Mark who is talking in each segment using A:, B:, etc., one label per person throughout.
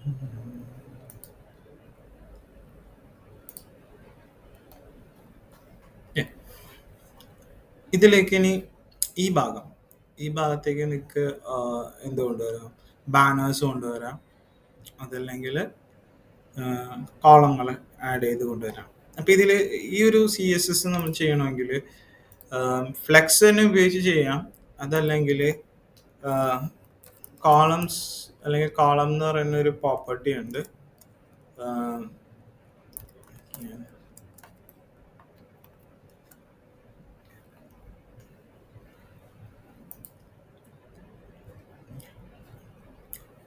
A: Yeah. ഇതിലേക്ക് ഇനി ഈ ഭാഗം ഈ ഭാഗത്തേക്ക് എനിക്ക് എന്ത് കൊണ്ടുവരാം, ബാനേഴ്സ് കൊണ്ടുവരാം, അതല്ലെങ്കിൽ കോളങ്ങൾ ആഡ് ചെയ്ത് കൊണ്ടുവരാം. അപ്പൊ ഇതില് ഈ ഒരു CSS നമ്മൾ ചെയ്യണമെങ്കിൽ ഫ്ലെക്സ് തന്നെ ഉപയോഗിച്ച് ചെയ്യാം, അതല്ലെങ്കിൽ കോളംസ് അല്ലെങ്കിൽ കോളം എന്ന് പറയുന്ന ഒരു പ്രോപ്പർട്ടി ഉണ്ട്.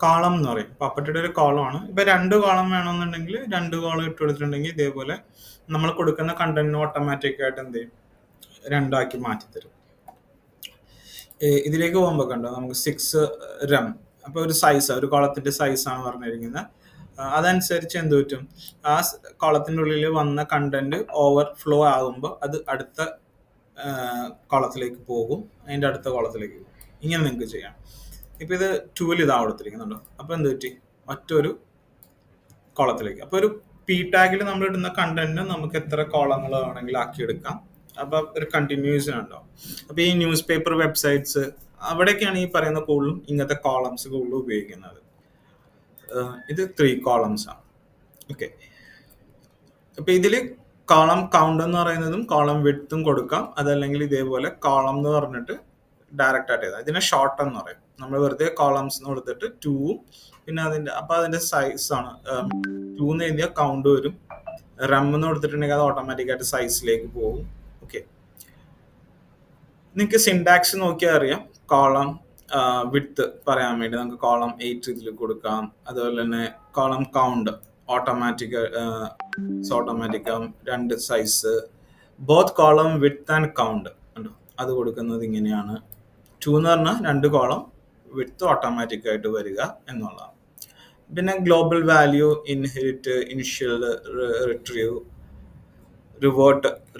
A: കോളം എന്ന് പറയും, പ്രോപ്പർട്ടിയുടെ ഒരു കോളമാണ്. ഇപ്പൊ 2 കോളം വേണമെന്നുണ്ടെങ്കിൽ 2 കോളം ഇട്ട് കൊടുത്തിട്ടുണ്ടെങ്കിൽ ഇതേപോലെ നമ്മൾ കൊടുക്കുന്ന കണ്ടന്റിന് ഓട്ടോമാറ്റിക് ആയിട്ട് എന്ത് ചെയ്യും, 2 ആക്കി മാറ്റി തരും. ഇതിലേക്ക് പോകുമ്പോൾ കണ്ടോ നമുക്ക് 6 റം, അപ്പൊ ഒരു സൈസ്, ഒരു കോളത്തിന്റെ സൈസ് ആണ് പറഞ്ഞിരിക്കുന്നത്. അതനുസരിച്ച് എന്ത് പറ്റും, ആ കോളത്തിന്റെ ഉള്ളിൽ വന്ന കണ്ടന്റ് ഓവർഫ്ലോ ആകുമ്പോൾ അത് അടുത്ത കോളത്തിലേക്ക് പോകും, അതിന്റെ അടുത്ത കോളത്തിലേക്ക് പോകും. ഇങ്ങനെ നിങ്ങൾക്ക് ചെയ്യാം. ഇപ്പൊ ഇത് 2 ഇതാ കൊടുത്തിരിക്കുന്നുണ്ടോ, അപ്പൊ എന്ത് പറ്റി, മറ്റൊരു കോളത്തിലേക്ക്. അപ്പൊ ഒരു പി ടാഗിൽ നമ്മൾ ഇടുന്ന കണ്ടന്റിന് നമുക്ക് എത്ര കോളങ്ങൾ വേണമെങ്കിലും ആക്കിയെടുക്കാം. അപ്പൊ ഒരു കണ്ടിന്യൂസ് ഉണ്ടാവും. അപ്പൊ ഈ ന്യൂസ് പേപ്പർ വെബ്സൈറ്റ്സ് അവിടെയൊക്കെയാണ് ഈ പറയുന്ന കൂടുതലും ഇങ്ങനത്തെ കോളംസ് കൂടുതലും ഉപയോഗിക്കുന്നത്. ഇത് 3 കോളംസ് ആണ്. ഓക്കെ. അപ്പൊ ഇതില് കോളം കൗണ്ട് എന്ന് പറയുന്നതും കോളം വിഡ്ത്തും കൊടുക്കാം, അതല്ലെങ്കിൽ ഇതേപോലെ കോളം എന്ന് പറഞ്ഞിട്ട് ഡയറക്റ്റ് ആയിട്ട് ചെയ്താൽ ഇതിനെ ഷോർട്ട് എന്ന് പറയും. നമ്മൾ വെറുതെ കോളംസ് എന്ന് കൊടുത്തിട്ട് 2ഉം പിന്നെ അതിന്റെ സൈസ് ആണ് 2 എന്ന് എഴുതിയാൽ കൗണ്ട് വരും. റം എന്ന് കൊടുത്തിട്ടുണ്ടെങ്കിൽ അത് ഓട്ടോമാറ്റിക് ആയിട്ട് സൈസിലേക്ക് പോകും. ഓക്കെ. നിങ്ങൾക്ക് സിൻടാക്സ് നോക്കിയാൽ അറിയാം. കോളം വിഡ്ത്ത് പറയാൻ വേണ്ടി നമുക്ക് കോളം 8 ഇതിൽ കൊടുക്കാം. അതുപോലെ തന്നെ കോളം കൗണ്ട് ഓട്ടോമാറ്റിക് ആവും 2 size. Both column width and count ഉണ്ടോ, അത് കൊടുക്കുന്നത് ഇങ്ങനെയാണ്. 2 എന്ന് പറഞ്ഞാൽ 2 കോളം, വിഡ്ത്ത് ഓട്ടോമാറ്റിക് ആയിട്ട് വരിക എന്നുള്ളതാണ്. പിന്നെ global value, inherit, initial, retrieve,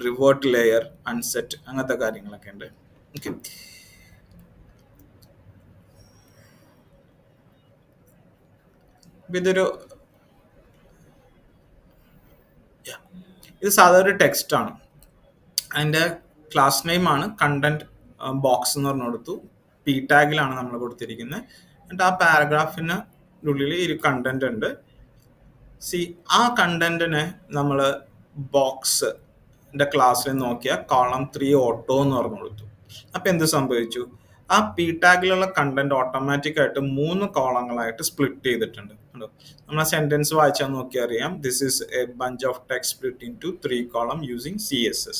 A: revert layer, unset, അങ്ങനത്തെ കാര്യങ്ങളൊക്കെ ഉണ്ട്. ഓക്കെ. ഇത് സാധാരണ ഒരു ടെക്സ്റ്റ് ആണ്. അതിന്റെ ക്ലാസ് നെയിം ആണ് കണ്ടന്റ് ബോക്സ് എന്ന് പറഞ്ഞു കൊടുത്തു. പി ടാഗിലാണ് നമ്മൾ കൊടുത്തിരിക്കുന്നത്. എന്നിട്ട് ആ പാരഗ്രാഫിന് ഉള്ളിൽ ഒരു കണ്ടന്റ് ഉണ്ട്. ആ കണ്ടന്റിനെ നമ്മൾ ബോക്സ് ക്ലാസ്സിൽ നോക്കിയാൽ കോളം 3 ഓട്ടോ എന്ന് പറഞ്ഞു കൊടുത്തു. അപ്പൊ എന്ത് സംഭവിച്ചു, ആ പി ടാഗിലുള്ള കണ്ടന്റ് ഓട്ടോമാറ്റിക് ആയിട്ട് 3 കോളങ്ങളായിട്ട് സ്പ്ലിറ്റ് ചെയ്തിട്ടുണ്ട്. നമ്മൾ ആ സെന്റൻസ് വായിച്ചാൽ നോക്കിയാൽ അറിയാം. This is a bunch of text split into 3 കോളം യൂസിങ് CSS.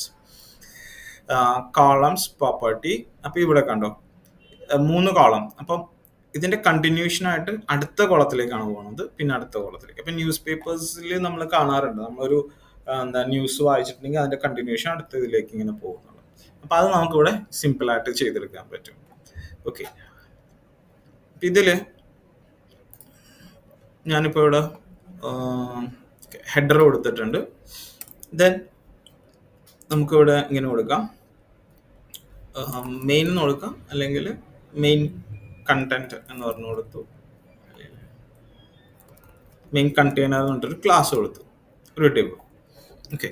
A: Columns property. അപ്പൊ ഇവിടെ കണ്ടോ 3 കോളം. അപ്പം ഇതിന്റെ കണ്ടിന്യൂഷൻ ആയിട്ട് അടുത്ത കോളത്തിലേക്കാണ് പോകുന്നത്, പിന്നെ അടുത്ത കോളത്തിലേക്ക്. അപ്പൊ ന്യൂസ് പേപ്പേഴ്സിൽ നമ്മൾ കാണാറുണ്ട്, നമ്മളൊരു ന്യൂസ് വായിച്ചിട്ടുണ്ടെങ്കിൽ അതിന്റെ കണ്ടിന്യൂഷൻ അടുത്ത ഇതിലേക്ക് ഇങ്ങനെ പോകുന്നുണ്ട്. അപ്പൊ അത് നമുക്കിവിടെ സിമ്പിൾ ആയിട്ട് ചെയ്തെടുക്കാൻ പറ്റും. ഓക്കെ. ഇതില് ഞാനിപ്പോ ഇവിടെ ഹെഡർ കൊടുത്തിട്ടുണ്ട്. ദെൻ നമുക്കിവിടെ ഇങ്ങനെ കൊടുക്കാം, മെയിൻ എന്ന് കൊടുക്കാം, അല്ലെങ്കിൽ മെയിൻ കണ്ടന്റ് എന്ന് പറഞ്ഞു കൊടുത്തു. മെയിൻ കണ്ടെയ്നർ എന്ന് പറഞ്ഞിട്ടൊരു ക്ലാസ് കൊടുത്തു, ഒരു ടേബിൾ. ഓക്കെ.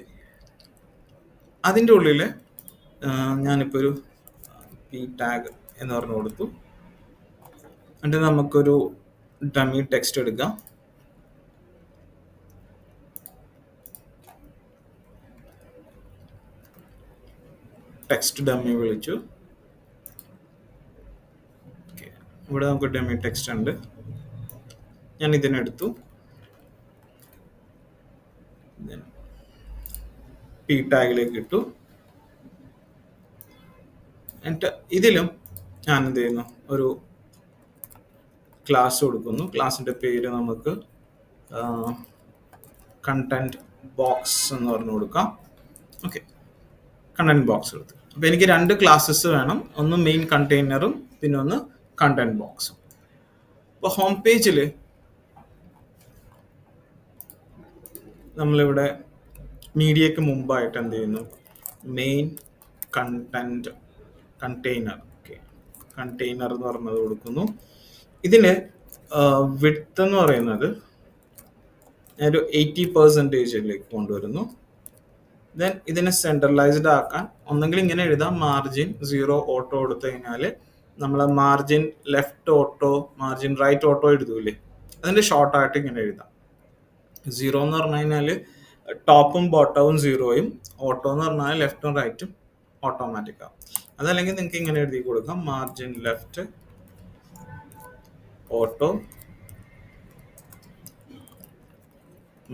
A: അതിൻ്റെ ഉള്ളിൽ ഞാനിപ്പോൾ ഒരു പി ടാഗ് എന്ന് പറഞ്ഞു കൊടുത്തു. എന്നിട്ട് നമുക്കൊരു ഡമ്മി ടെക്സ്റ്റ് എടുക്കാം. ടെക്സ്റ്റ് ഡമ്മി വിളിച്ചു. ഇവിടെ നമുക്ക് ഡമ്മി ടെക്സ്റ്റ് ഉണ്ട്. ഞാൻ ഇതിനെടുത്തു, പി ടാഗിലേക്ക് ഇട്ടു. എന്നിട്ട് ഇതിലും ഞാൻ എന്ത് ചെയ്യുന്നു, ഒരു ക്ലാസ് കൊടുക്കുന്നു. ക്ലാസിന്റെ പേര് നമുക്ക് കണ്ടന്റ് ബോക്സ് എന്ന് പറഞ്ഞു കൊടുക്കാം. ഓക്കെ. കണ്ടന്റ് ബോക്സ് എടുത്തു. അപ്പൊ എനിക്ക് 2 ക്ലാസ്സസ് വേണം, ഒന്ന് മെയിൻ കണ്ടെയ്നറും പിന്നെ ഒന്ന് കണ്ടന്റ് ബോക്സും. ഇപ്പൊ ഹോം പേജിൽ നമ്മളിവിടെ മീഡിയക്ക് മുമ്പായിട്ട് എന്ത് ചെയ്യുന്നു, main content container, okay, container എന്ന് പറഞ്ഞത് കൊടുക്കുന്നു. ഇതിന് വിഡ്ത്ത് എന്ന് പറയുന്നത് ഒരു 80%ലേക്ക് കൊണ്ടുവരുന്നു. ദെൻ ഇതിനെ സെൻട്രലൈസ്ഡ് ആക്കാൻ ഒന്നെങ്കിൽ ഇങ്ങനെ എഴുതാം, മാർജിൻ 0 ഓട്ടോ കൊടുത്തു കഴിഞ്ഞാൽ നമ്മൾ margin left auto, margin right auto എഴുതൂലേ, അതിന്റെ ഷോർട്ടായിട്ട് ഇങ്ങനെ എഴുതാം. 0 എന്ന് പറഞ്ഞു കഴിഞ്ഞാൽ ടോപ്പും ബോട്ടവും 0യും, ഓട്ടോ എന്ന് പറഞ്ഞാൽ ലെഫ്റ്റും റൈറ്റും ഓട്ടോമാറ്റിക് ആവും. അതല്ലെങ്കിൽ നിങ്ങൾക്ക് ഇങ്ങനെ എഴുതി കൊടുക്കാം, margin left auto,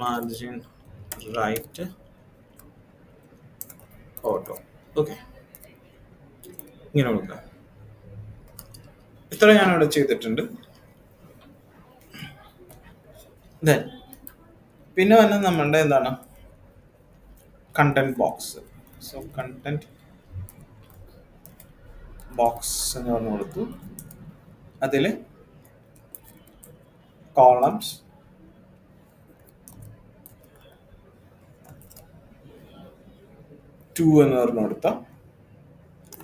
A: margin right auto. Okay, ഇങ്ങനെ കൊടുക്കാം. ഇത്ര ഞാനിവിടെ ചെയ്തിട്ടുണ്ട്. ദെൻ പിന്നെ വന്ന് നമ്മളുടെ എന്താണ് content box. So content box എന്ന് പറഞ്ഞു കൊടുത്തു. അതിൽ കോളംസ്, ടു എന്ന് പറഞ്ഞു കൊടുത്താൽ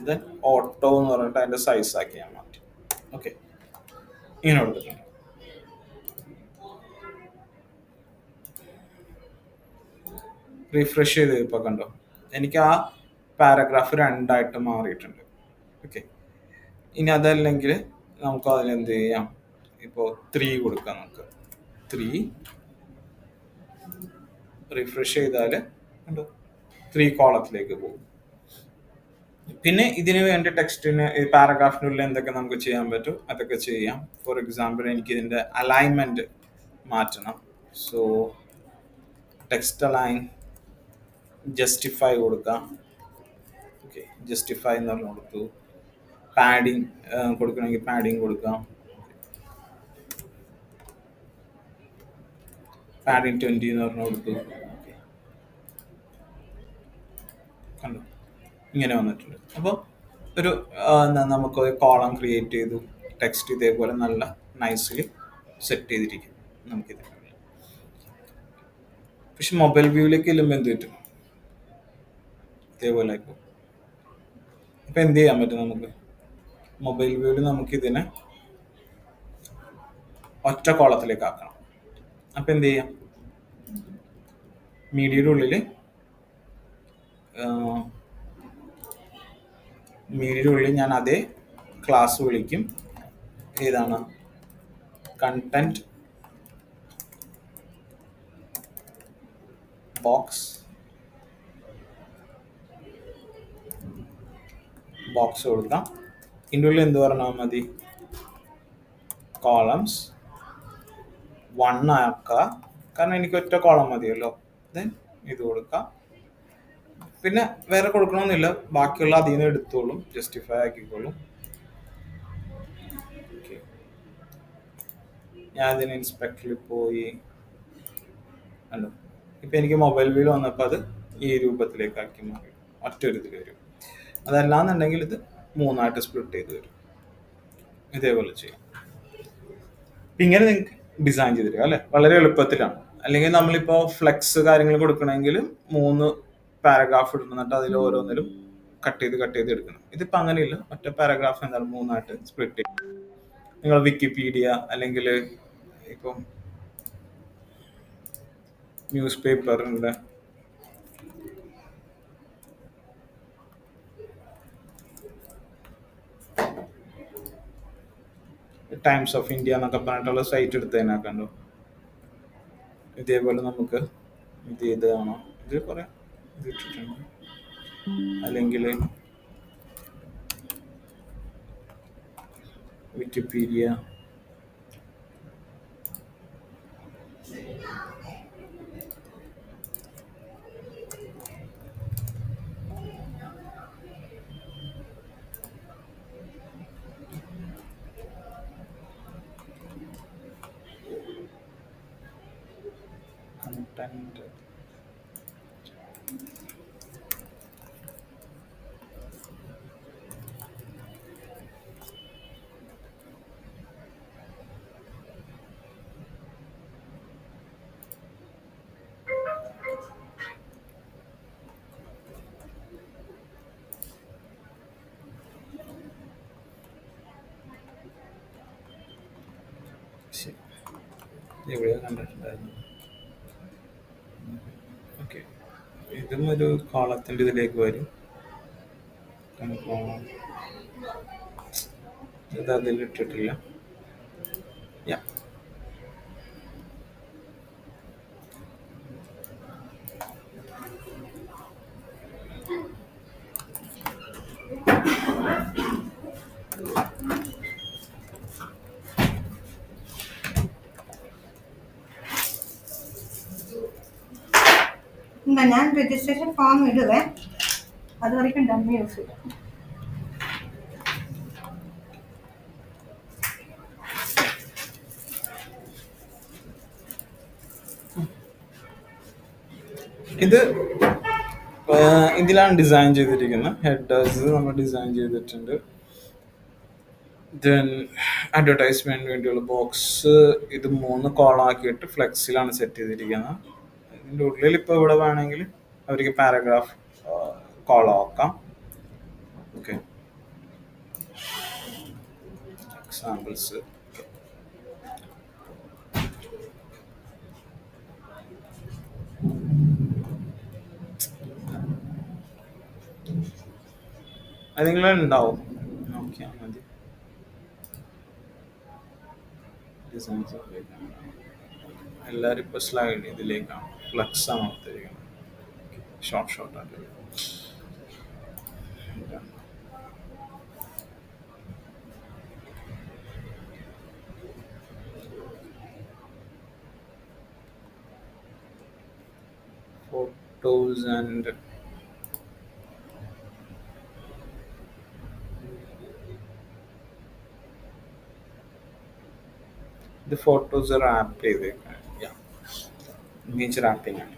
A: ദെൻ ഓട്ടോ എന്ന് പറഞ്ഞിട്ട് അതിന്റെ സൈസ് ആക്കി ഞാൻ മാറ്റി. ഓക്കെ, ഇങ്ങനെ കൊടുത്തിട്ടുണ്ട്. റിഫ്രഷ് ചെയ്ത് ഇപ്പൊ കണ്ടോ, എനിക്ക് ആ പാരഗ്രാഫ് രണ്ടായിട്ട് മാറിയിട്ടുണ്ട്. ഓക്കെ, ഇനി അതല്ലെങ്കിൽ നമുക്ക് അതിനെന്ത് ചെയ്യാം, ഇപ്പോൾ 3 കൊടുക്കാം. നമുക്ക് 3 റിഫ്രഷ് ചെയ്താൽ കണ്ടോ 3 കോളത്തിലേക്ക് പോകും. പിന്നെ ഇതിന് വേണ്ടി ടെക്സ്റ്റിന് പാരഗ്രാഫിനുള്ളിൽ എന്തൊക്കെ നമുക്ക് ചെയ്യാൻ പറ്റും അതൊക്കെ ചെയ്യാം. ഫോർ എക്സാമ്പിൾ എനിക്ക് ഇതിന്റെ അലൈൻമെന്റ് മാറ്റണം. സോ ടെക്സ്റ്റ് അലൈൻ, ജസ്റ്റിഫൈ കൊടുക്കാം. ഓക്കെ, ജസ്റ്റിഫൈ എന്ന് പറഞ്ഞു കൊടുത്തു. പാഡിങ് കൊടുക്കണമെങ്കിൽ പാഡിങ് കൊടുക്കാം. പാഡിങ് 20 എന്ന് പറഞ്ഞു കൊടുത്തു. കണ്ടു, ഇങ്ങനെ വന്നിട്ടുണ്ട്. അപ്പോൾ ഒരു നമുക്ക് കോളം ക്രിയേറ്റ് ചെയ്തു, ടെക്സ്റ്റ് ഇതേപോലെ നല്ല നൈസ്ലി സെറ്റ് ചെയ്തിരിക്കും നമുക്കിത്. പക്ഷെ മൊബൈൽ വ്യൂവിലേക്ക് ചെല്ലുമ്പോൾ എന്ത് പറ്റും, ഇതേപോലെ ഇപ്പോൾ ഇപ്പം എന്ത് ചെയ്യാൻ പറ്റും, നമുക്ക് മൊബൈൽ വ്യൂവിൽ നമുക്കിതിനെ ഒറ്റ കോളത്തിലേക്ക് ആക്കണം. അപ്പം എന്ത് ചെയ്യാം, മീഡിയയുടെ ഉള്ളിൽ ഞാൻ അതേ ക്ലാസ് വിളിക്കും. ഏതാണ്, കണ്ടന്റ് ബോക്സ് കൊടുക്കാം. ഇതിൻ്റെ ഉള്ളിൽ എന്ത് പറഞ്ഞാൽ മതി, കോളംസ് 1 ആക്കുക, കാരണം എനിക്ക് ഒറ്റ കോളം മതിയല്ലോ. ദെൻ ഇത് കൊടുക്കാം. പിന്നെ വേറെ കൊടുക്കണമെന്നില്ല, ബാക്കിയുള്ള അതിൽ നിന്ന് എടുത്തോളും, ജസ്റ്റിഫൈ ആക്കിക്കോളും. ഞാൻ ഇതിന് ഇൻസ്പെക്ടറിൽ പോയി അല്ലോ, ഇപ്പം എനിക്ക് മൊബൈൽ വ്യൂവിൽ വന്നപ്പോൾ അത് ഈ രൂപത്തിലേക്കാക്കി മാറി, ഒറ്റൊരു ഇതിൽ വരും. അതല്ലാന്നുണ്ടെങ്കിൽ ഇത് 3ആയിട്ട് സ്പ്ലിറ്റ് ചെയ്ത് വരും. ഇതേപോലെ ചെയ്യാം. ഇങ്ങനെ നിങ്ങൾക്ക് ഡിസൈൻ ചെയ്തിരിക്കുക അല്ലേ, വളരെ എളുപ്പത്തിലാണ്. അല്ലെങ്കിൽ നമ്മളിപ്പോൾ ഫ്ലെക്സ് കാര്യങ്ങൾ കൊടുക്കണമെങ്കിൽ 3 പാരഗ്രാഫ് ഇടുന്നിട്ട് അതിൽ ഓരോന്നിലും കട്ട് ചെയ്ത് എടുക്കണം. ഇതിപ്പോൾ അങ്ങനെയില്ല, ഒറ്റ പാരഗ്രാഫ് എന്താണ് 3ആയിട്ട് സ്പ്ലിറ്റ് ചെയ്യും. നിങ്ങൾ വിക്കിപീഡിയ അല്ലെങ്കിൽ ഇപ്പം ന്യൂസ് പേപ്പറിൻ്റെ ടൈംസ് ഓഫ് ഇന്ത്യ എന്നൊക്കെ പറഞ്ഞിട്ടുള്ള സൈറ്റ് എടുത്തതിനാക്കണ്ടോ, ഇതേപോലെ നമുക്ക് ഇത് ചെയ്തതാണോ, ഇത് കുറെ ഇട്ടിട്ടുണ്ട്. അല്ലെങ്കിൽ വിക്കിപീഡിയ, കണ്ടന്റ് എവിടെയോ കണ്ടിട്ടുണ്ടായിരുന്നു. ഓക്കെ. ഇതും ഒരു കോളത്തിന്റെ ഇതിലേക്ക് വരും. കൺഫേം. ഇത് അതിലിട്ടിട്ടില്ല. യാ.
B: എന്നാ ഞാൻ രജിസ്ട്രേഷൻ ഫോം ഇടുവേ, അത് വரைக்கும் ഡമ്മി യൂസ് ചെയ്യാം.
A: ഇത് ഇതിലാണ് ഡിസൈൻ ചെയ്തിരിക്കുന്നത്. ഹെഡേഴ്സ് നമ്മൾ ഡിസൈൻ ചെയ്തിട്ടുണ്ട്. ദെൻ അഡ്വർടൈസ്മെന്റ് വേണ്ടിയുള്ള ബോക്സ് ഇത് 3 കോളാക്കിയിട്ട് ഫ്ലെക്സിലാണ് സെറ്റ് ചെയ്തിരിക്കുന്നത്. ഇതിൻ്റെ ഉള്ളിൽ ഇപ്പോൾ ഇവിടെ വേണമെങ്കിൽ അവർക്ക് പാരഗ്രാഫ് കോളാക്കാം. Okay, examples. അത് നിങ്ങളുണ്ടാവും, നോക്കിയാൽ മതി. ഡിസൈൻസ് എല്ലാവരും ഇപ്പോൾ സ്ലൈഡ് ഇതിലേക്കാണ്, ഫ്ലക്സ് ആണ് കൊടുത്തിരിക്കുന്നത്. ഷോർട്ട് ഷോർട്ടായിട്ട്. ഫോട്ടോസ് ആൻഡ് ഇത് ഫോട്ടോസ് റാപ്പ് ചെയ്തേക്കാണ്. ഇമേജ് റാപ്പിംഗ് ആണ്.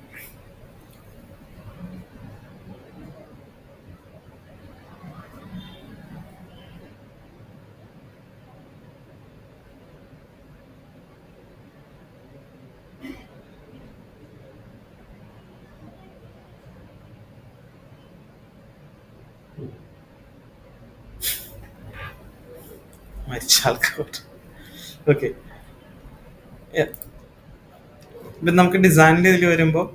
A: മരിച്ച ആൾക്കാർ. ഓക്കെ, ഇപ്പം നമുക്ക് ഡിസൈനിൻ്റെ ഇതിൽ വരുമ്പോൾ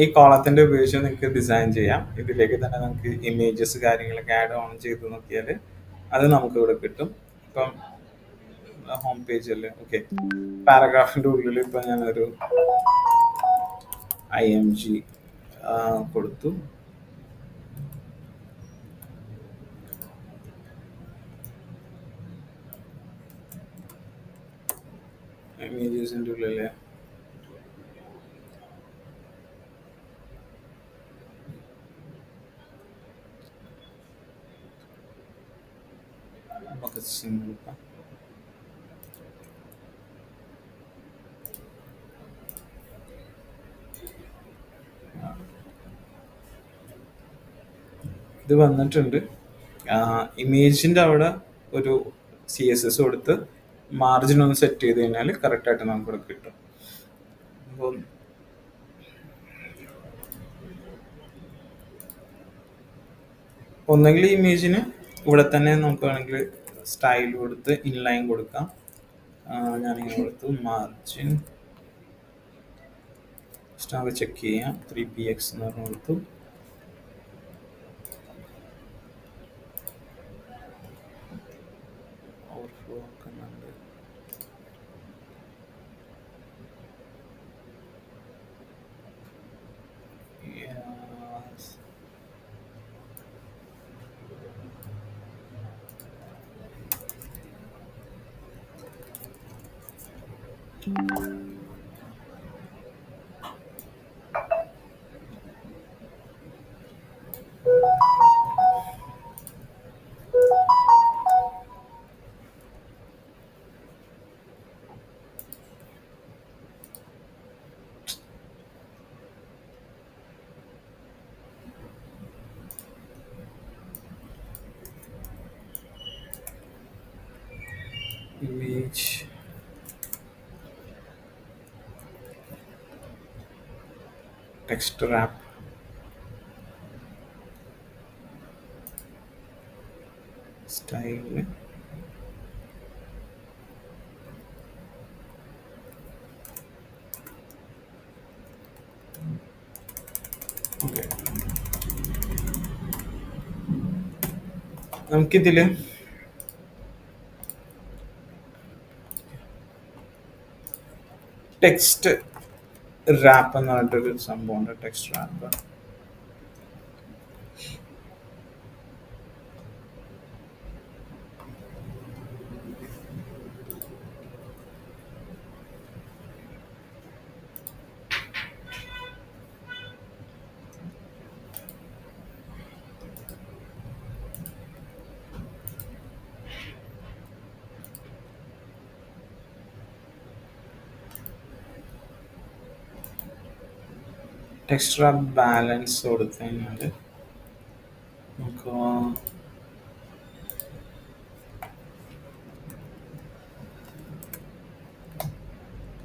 A: ഈ കോളത്തിൻ്റെ ഉപയോഗിച്ച് നിങ്ങൾക്ക് ഡിസൈൻ ചെയ്യാം. ഇതിലേക്ക് തന്നെ നമുക്ക് ഇമേജസ് കാര്യങ്ങളൊക്കെ ആഡ് ഓൺ ചെയ്ത് നോക്കിയാൽ അത് നമുക്ക് ഇവിടെ കിട്ടും. ഇപ്പം ഹോം പേജിൽ ഓക്കെ, പാരഗ്രാഫിൻ്റെ ഉള്ളിൽ ഇപ്പം ഞാനൊരു IMG കൊടുത്തു. ഇമേജസിൻ്റെ ഉള്ളിൽ ഭഗത് സിംഗ് കൊടുക്കാം. ഇത് വന്നിട്ടുണ്ട്. ഇമേജിൻ്റെ അവിടെ ഒരു CSS കൊടുത്ത് മാർജിൻ ഒന്ന് സെറ്റ് ചെയ്ത് കഴിഞ്ഞാൽ കറക്റ്റായിട്ട് നമുക്കിവിടെ കിട്ടും. അപ്പോൾ ഒന്നെങ്കിൽ ഈ ഇമേജിന് ഇവിടെ തന്നെ നമുക്ക് വേണമെങ്കിൽ സ്റ്റൈൽ കൊടുത്ത് ഇൻലൈൻ കൊടുക്കാം. ഞാനിങ്ങനെ കൊടുത്തു മാർജിൻ സ്റ്റാർ ചെക്ക് ചെയ്യാം, 3px എന്ന് പറഞ്ഞ് കൊടുത്തു. ഓവർഫ്ലോ ആക്കുന്നുണ്ട്. Image text wrap, style, നമുക്കിതില് ടെക്സ്റ്റ് റാപ്പ് എന്ന് പറഞ്ഞിട്ടൊരു സംഭവമുണ്ട്. Text wrap. Text wrap balance കൊടുത്തു കഴിഞ്ഞാൽ നമുക്ക്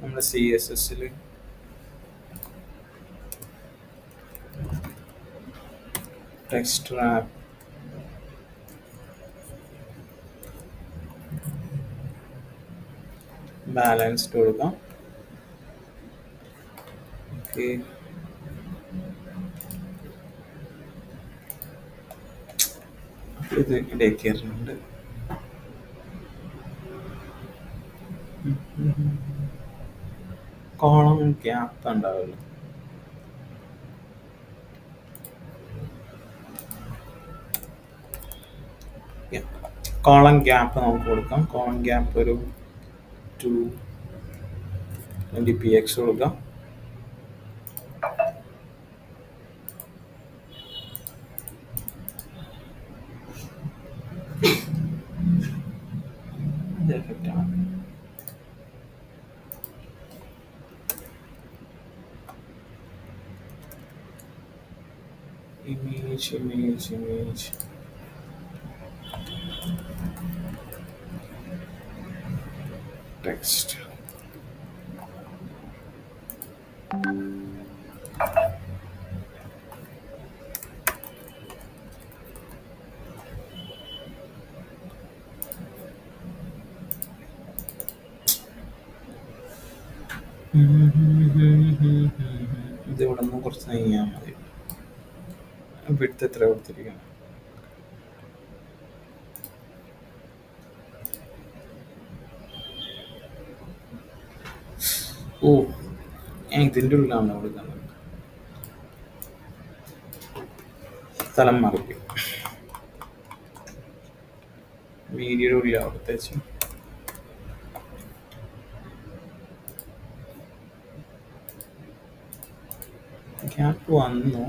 A: നമ്മുടെ CSS ടെക്സ്റ്റ് റാപ്പ് ബാലൻസ്ഡ് കൊടുക്കാം. ഓക്കെ, ഇത് ഇടയ്ക്ക് കയറുന്നുണ്ട്. കോളം ഗ്യാപ്പ് ഉണ്ടാവുമല്ലോ. കോളം ഗ്യാപ്പ് നമുക്ക് കൊടുക്കാം. കോളം ഗ്യാപ്പ് ഒരു 220px കൊടുക്കാം. image text. ഇത് ഇവിടെ നിന്ന് കുറച്ച് നീങ്ങിയാൽ മതി. വിഡ്ത്ത് എത്ര കൊടുത്തിരിക്കണം? ഓ, ഇതിൻ്റെ ഉള്ളിലാണ് കൊടുക്കുന്നത്. സ്ഥലം മാറിക്കും. വീഡിയോയുടെ ഉള്ളിൽ അവിടുത്തെ ഗ്യാപ്പ് വന്നു.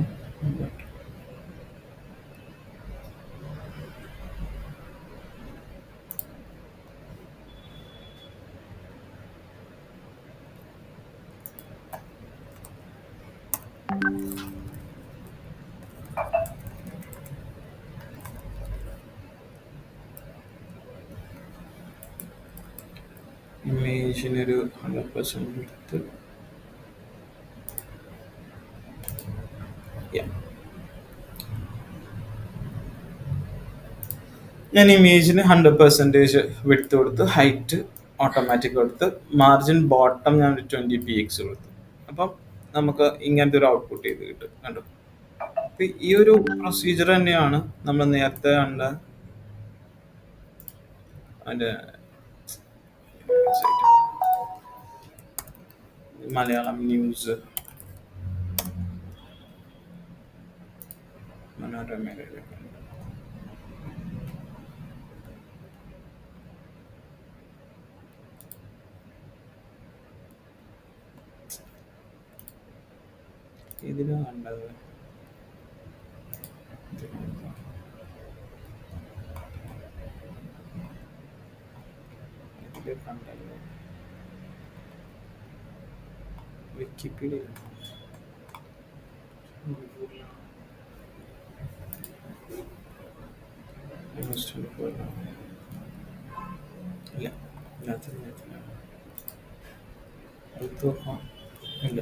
A: ഇമേജിനൊരു 100% എടുത്ത് ഞാൻ ഇമേജിന് 100% വിഡ്ത്ത് കൊടുത്ത്, ഹൈറ്റ് ഓട്ടോമാറ്റിക് കൊടുത്ത്, മാർജിൻ ബോട്ടം ഞാൻ 20px കൊടുത്തു. അപ്പം നമുക്ക് ഇങ്ങനത്തെ ഒരു ഔട്ട്പുട്ട് ചെയ്ത് കിട്ടും. കണ്ടോ? അപ്പൊ ഈ ഒരു പ്രൊസീജിയർ തന്നെയാണ് നമ്മൾ നേരത്തെ കണ്ട അതിന്റെ മലയാളം ന്യൂസ്, മനോരമയിലെ ഇതിലാ കണ്ടത്. ഇതിലെ കണ്ടല്ലോ വിക്കിപീഡിയ. ഇല്ല, ഇല്ല,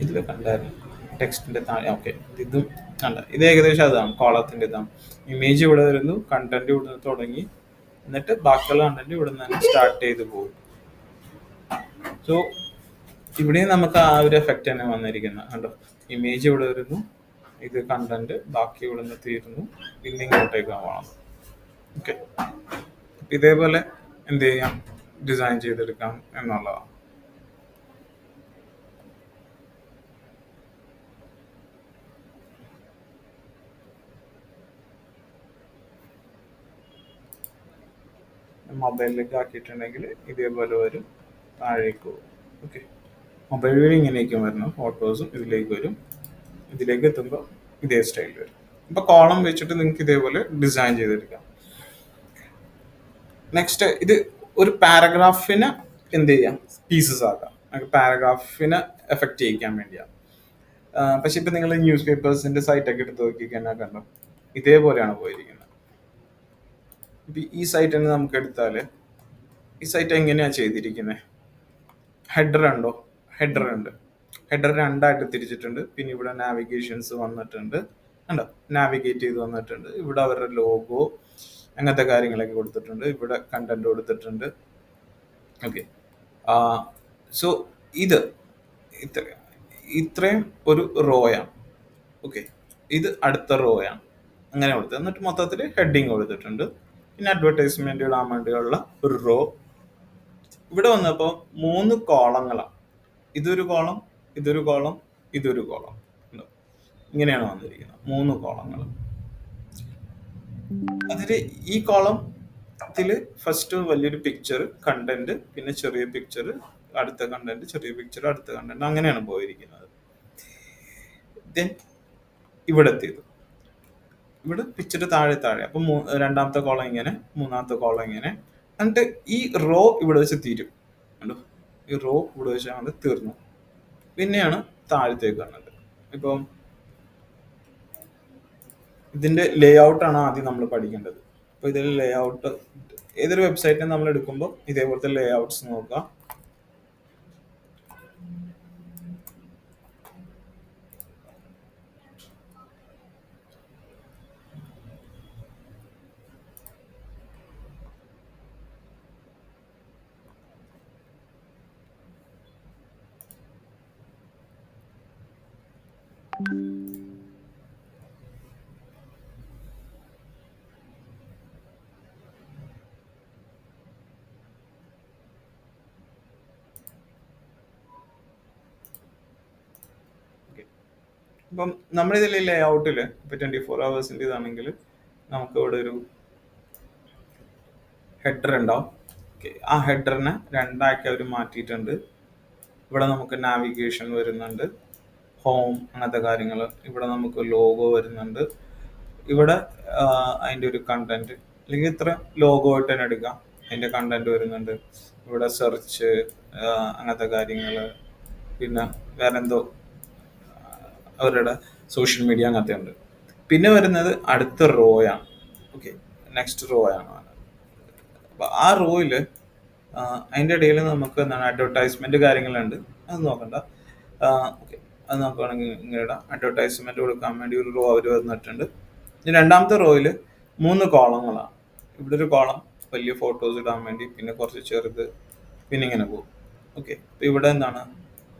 A: ഇതിൽ കണ്ടായിരുന്നു ടെക്സ്റ്റിന്റെ താഴെ. ഓക്കെ, ഇതും കണ്ട. ഇത് ഏകദേശം അതാണ്, കോളത്തിന്റെ ഇതാണ്. ഇമേജ് ഇവിടെ വരുന്നു, കണ്ടന്റ് ഇവിടെ നിന്ന് തുടങ്ങി, എന്നിട്ട് ബാക്കിയുള്ള കണ്ടന്റ് ഇവിടെ നിന്ന് തന്നെ സ്റ്റാർട്ട് ചെയ്ത് പോകും. സോ ഇവിടെ നമുക്ക് ആ ഒരു എഫക്റ്റ് തന്നെ വന്നിരിക്കുന്നത് കണ്ടോ. ഇമേജ് ഇവിടെ വരുന്നു, ഇത് കണ്ടന്റ്, ബാക്കി ഇവിടെ നിന്ന് തീരുന്നു, പിന്നെ ഇങ്ങോട്ടേക്ക് പോകണം. ഓക്കെ, ഇതേപോലെ എന്ത് ചെയ്യാം, ഡിസൈൻ ചെയ്തെടുക്കാം എന്നുള്ളതാണ്. മൊബൈലിലേക്ക് ആക്കിയിട്ടുണ്ടെങ്കിൽ ഇതേപോലെ വരും, താഴേക്ക് പോകും. ഓക്കെ, മൊബൈൽ വഴി ഇങ്ങനെയൊക്കെ വരുന്നു, ഫോട്ടോസും ഇതിലേക്ക് വരും, ഇതിലേക്ക് എത്തുമ്പോൾ ഇതേ സ്റ്റൈൽ വരും. അപ്പോൾ കോളം വെച്ചിട്ട് നിങ്ങൾക്ക് ഇതേപോലെ ഡിസൈൻ ചെയ്തെടുക്കാം. നെക്സ്റ്റ്, ഇത് ഒരു പാരഗ്രാഫിനെ എന്ത് ചെയ്യാം, പീസസ് ആക്കാം. പാരഗ്രാഫിനെ എഫക്റ്റ് ചെയ്യിക്കാൻ വേണ്ടിയാണ്. പക്ഷെ ഇപ്പം നിങ്ങൾ ന്യൂസ് പേപ്പേഴ്സിന്റെ സൈറ്റൊക്കെ എടുത്ത് നോക്കിക്കഴിഞ്ഞാൽ കണ്ടോ, ഇതേപോലെയാണ് പോയിരിക്കുന്നത്. ഇപ്പം ഈ സൈറ്റ് തന്നെ നമുക്ക് എടുത്താൽ, ഈ സൈറ്റ് എങ്ങനെയാണ് ചെയ്തിരിക്കുന്നത്? ഹെഡർ ഉണ്ടോ? ഹെഡർ ഉണ്ട്. ഹെഡർ രണ്ടായിട്ട് തിരിച്ചിട്ടുണ്ട്. പിന്നെ ഇവിടെ നാവിഗേഷൻസ് വന്നിട്ടുണ്ട്, ഉണ്ടോ? നാവിഗേറ്റ് ചെയ്ത് വന്നിട്ടുണ്ട്. ഇവിടെ അവരുടെ ലോഗോ അങ്ങനത്തെ കാര്യങ്ങളൊക്കെ കൊടുത്തിട്ടുണ്ട്. ഇവിടെ കണ്ടന്റ് കൊടുത്തിട്ടുണ്ട്. ഓക്കെ, സോ ഇത് ഇത്ര ഇത്രയും ഒരു റോയാണ്. ഓക്കെ, ഇത് അടുത്ത റോയാണ്. അങ്ങനെ കൊടുത്തത്. എന്നിട്ട് മൊത്തത്തിൽ ഹെഡിങ് കൊടുത്തിട്ടുണ്ട്. പിന്നെ അഡ്വർടൈസ്മെന്റ് ഇടാൻ വേണ്ടിയുള്ള ഒരു റോ. ഇവിടെ വന്നപ്പോൾ 3 കോളങ്ങളാണ്. ഇതൊരു കോളം, ഇതൊരു കോളം, ഇതൊരു കോളം. ഇങ്ങനെയാണ് വന്നിരിക്കുന്നത്, 3 കോളങ്ങൾ. അതിൽ ഈ കോളത്തില് ഫസ്റ്റ് വലിയൊരു പിക്ചർ, കണ്ടന്റ്, പിന്നെ ചെറിയ പിക്ചർ, അടുത്ത കണ്ടന്റ്, ചെറിയ പിക്ചർ, അടുത്ത കണ്ടന്റ്, അങ്ങനെയാണ് പോയിരിക്കുന്നത്. ദെൻ ഇവിടെ എത്തിയത്, ഇവിടെ പിക്ചർ താഴെ താഴെ. അപ്പം രണ്ടാമത്തെ കോളം ഇങ്ങനെ, മൂന്നാമത്തെ കോളം ഇങ്ങനെ. എന്നിട്ട് ഈ റോ ഇവിടെ വെച്ച് തീരും. കണ്ടോ, ഈ റോ ഇവിടെ വെച്ചാണ് തീർന്നു. പിന്നെയാണ് താഴത്തേക്ക് കാണുന്നത്. ഇപ്പം ഇതിന്റെ ലേ ഔട്ടാണ് ആദ്യം നമ്മൾ പഠിക്കേണ്ടത്. അപ്പോൾ ഇതിൽ ലേ ഔട്ട് ഏതൊരു വെബ്സൈറ്റിനെ നമ്മൾ എടുക്കുമ്പോൾ ഇതേപോലത്തെ ലേ ഔട്ട്സ് നോക്കുക. ഇപ്പം നമ്മളിതിൽ ലേ ഔട്ടിൽ ഇപ്പം 24 hours ഇതാണെങ്കിൽ നമുക്ക് ഇവിടെ ഒരു ഹെഡർ ഉണ്ടാവും. ഓക്കെ, ആ ഹെഡറിനെ രണ്ടാക്കി അവർ മാറ്റിയിട്ടുണ്ട്. ഇവിടെ നമുക്ക് നാവിഗേഷൻ വരുന്നുണ്ട്, ഹോം, അങ്ങനത്തെ കാര്യങ്ങൾ. ഇവിടെ നമുക്ക് ലോഗോ വരുന്നുണ്ട്. ഇവിടെ അതിൻ്റെ ഒരു കണ്ടന്റ്, അല്ലെങ്കിൽ ഇത്ര ലോഗോ ആയിട്ട് തന്നെ എടുക്കാം, അതിൻ്റെ കണ്ടന്റ് വരുന്നുണ്ട്. ഇവിടെ സെർച്ച്, അങ്ങനത്തെ കാര്യങ്ങൾ. പിന്നെ വേറെന്തോ അവരുടെ സോഷ്യൽ മീഡിയ അങ്ങനത്തെ ഉണ്ട്. പിന്നെ വരുന്നത് അടുത്ത റോയാണ്. ഓക്കെ, നെക്സ്റ്റ് റോ ആണ്. അപ്പോൾ ആ റോയിൽ അതിൻ്റെ ഇടയിൽ നമുക്ക് എന്താണ് അഡ്വർടൈസ്മെന്റ് കാര്യങ്ങളുണ്ട്, അത് നോക്കണ്ട. ഓക്കെ, അത് നോക്കുകയാണെങ്കിൽ ഇങ്ങനെ അഡ്വർടൈസ്മെന്റ് കൊടുക്കാൻ വേണ്ടി ഒരു റോ അവർ വന്നിട്ടുണ്ട്. ഇനി രണ്ടാമത്തെ റോയിൽ 3 കോളങ്ങളാണ്. ഇവിടെ ഒരു കോളം വലിയ ഫോട്ടോസ് ഇടാൻ വേണ്ടി, പിന്നെ കുറച്ച് ചെറുത്, പിന്നെ ഇങ്ങനെ പോകും. ഓക്കെ, അപ്പോൾ ഇവിടെ എന്താണ്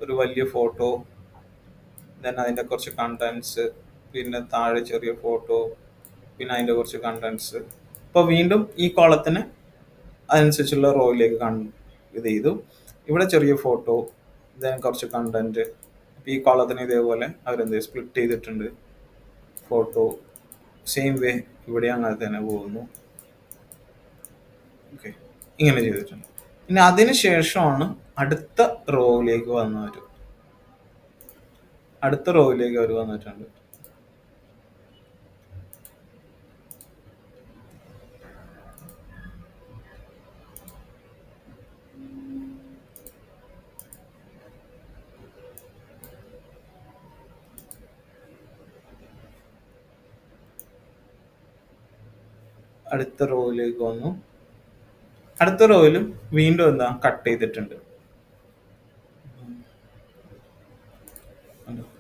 A: ഒരു വലിയ ഫോട്ടോ, ദെൻ അതിൻ്റെ കുറച്ച് കണ്ടന്റ്സ്, പിന്നെ താഴെ ചെറിയ ഫോട്ടോ, പിന്നെ അതിൻ്റെ കുറച്ച് കണ്ടന്റ്സ്. അപ്പോൾ വീണ്ടും ഈ കോളത്തിന് അതനുസരിച്ചുള്ള റോയിലേക്ക് ഇത് ചെയ്തു. ഇവിടെ ചെറിയ ഫോട്ടോ, ദെൻ കുറച്ച് കണ്ടന്റ്. അപ്പോൾ ഈ കോളത്തിന് ഇതേപോലെ അവരെന്ത് സ്പ്ലിറ്റ് ചെയ്തിട്ടുണ്ട്. ഫോട്ടോ സെയിം വേ ഇവിടെ അങ്ങനെ തന്നെ പോകുന്നു. ഓക്കെ, ഇങ്ങനെ ചെയ്തിട്ടുണ്ട്. പിന്നെ അതിന് ശേഷമാണ് അടുത്ത റോയിലേക്ക് വന്നവർ. അടുത്ത റോയിലേക്ക് അവർ വന്നിട്ടുണ്ട്. അടുത്ത റോയിലേക്ക് വന്നു. അടുത്ത റോയിലും വീണ്ടും എന്താ കട്ട് ചെയ്തിട്ടുണ്ട്.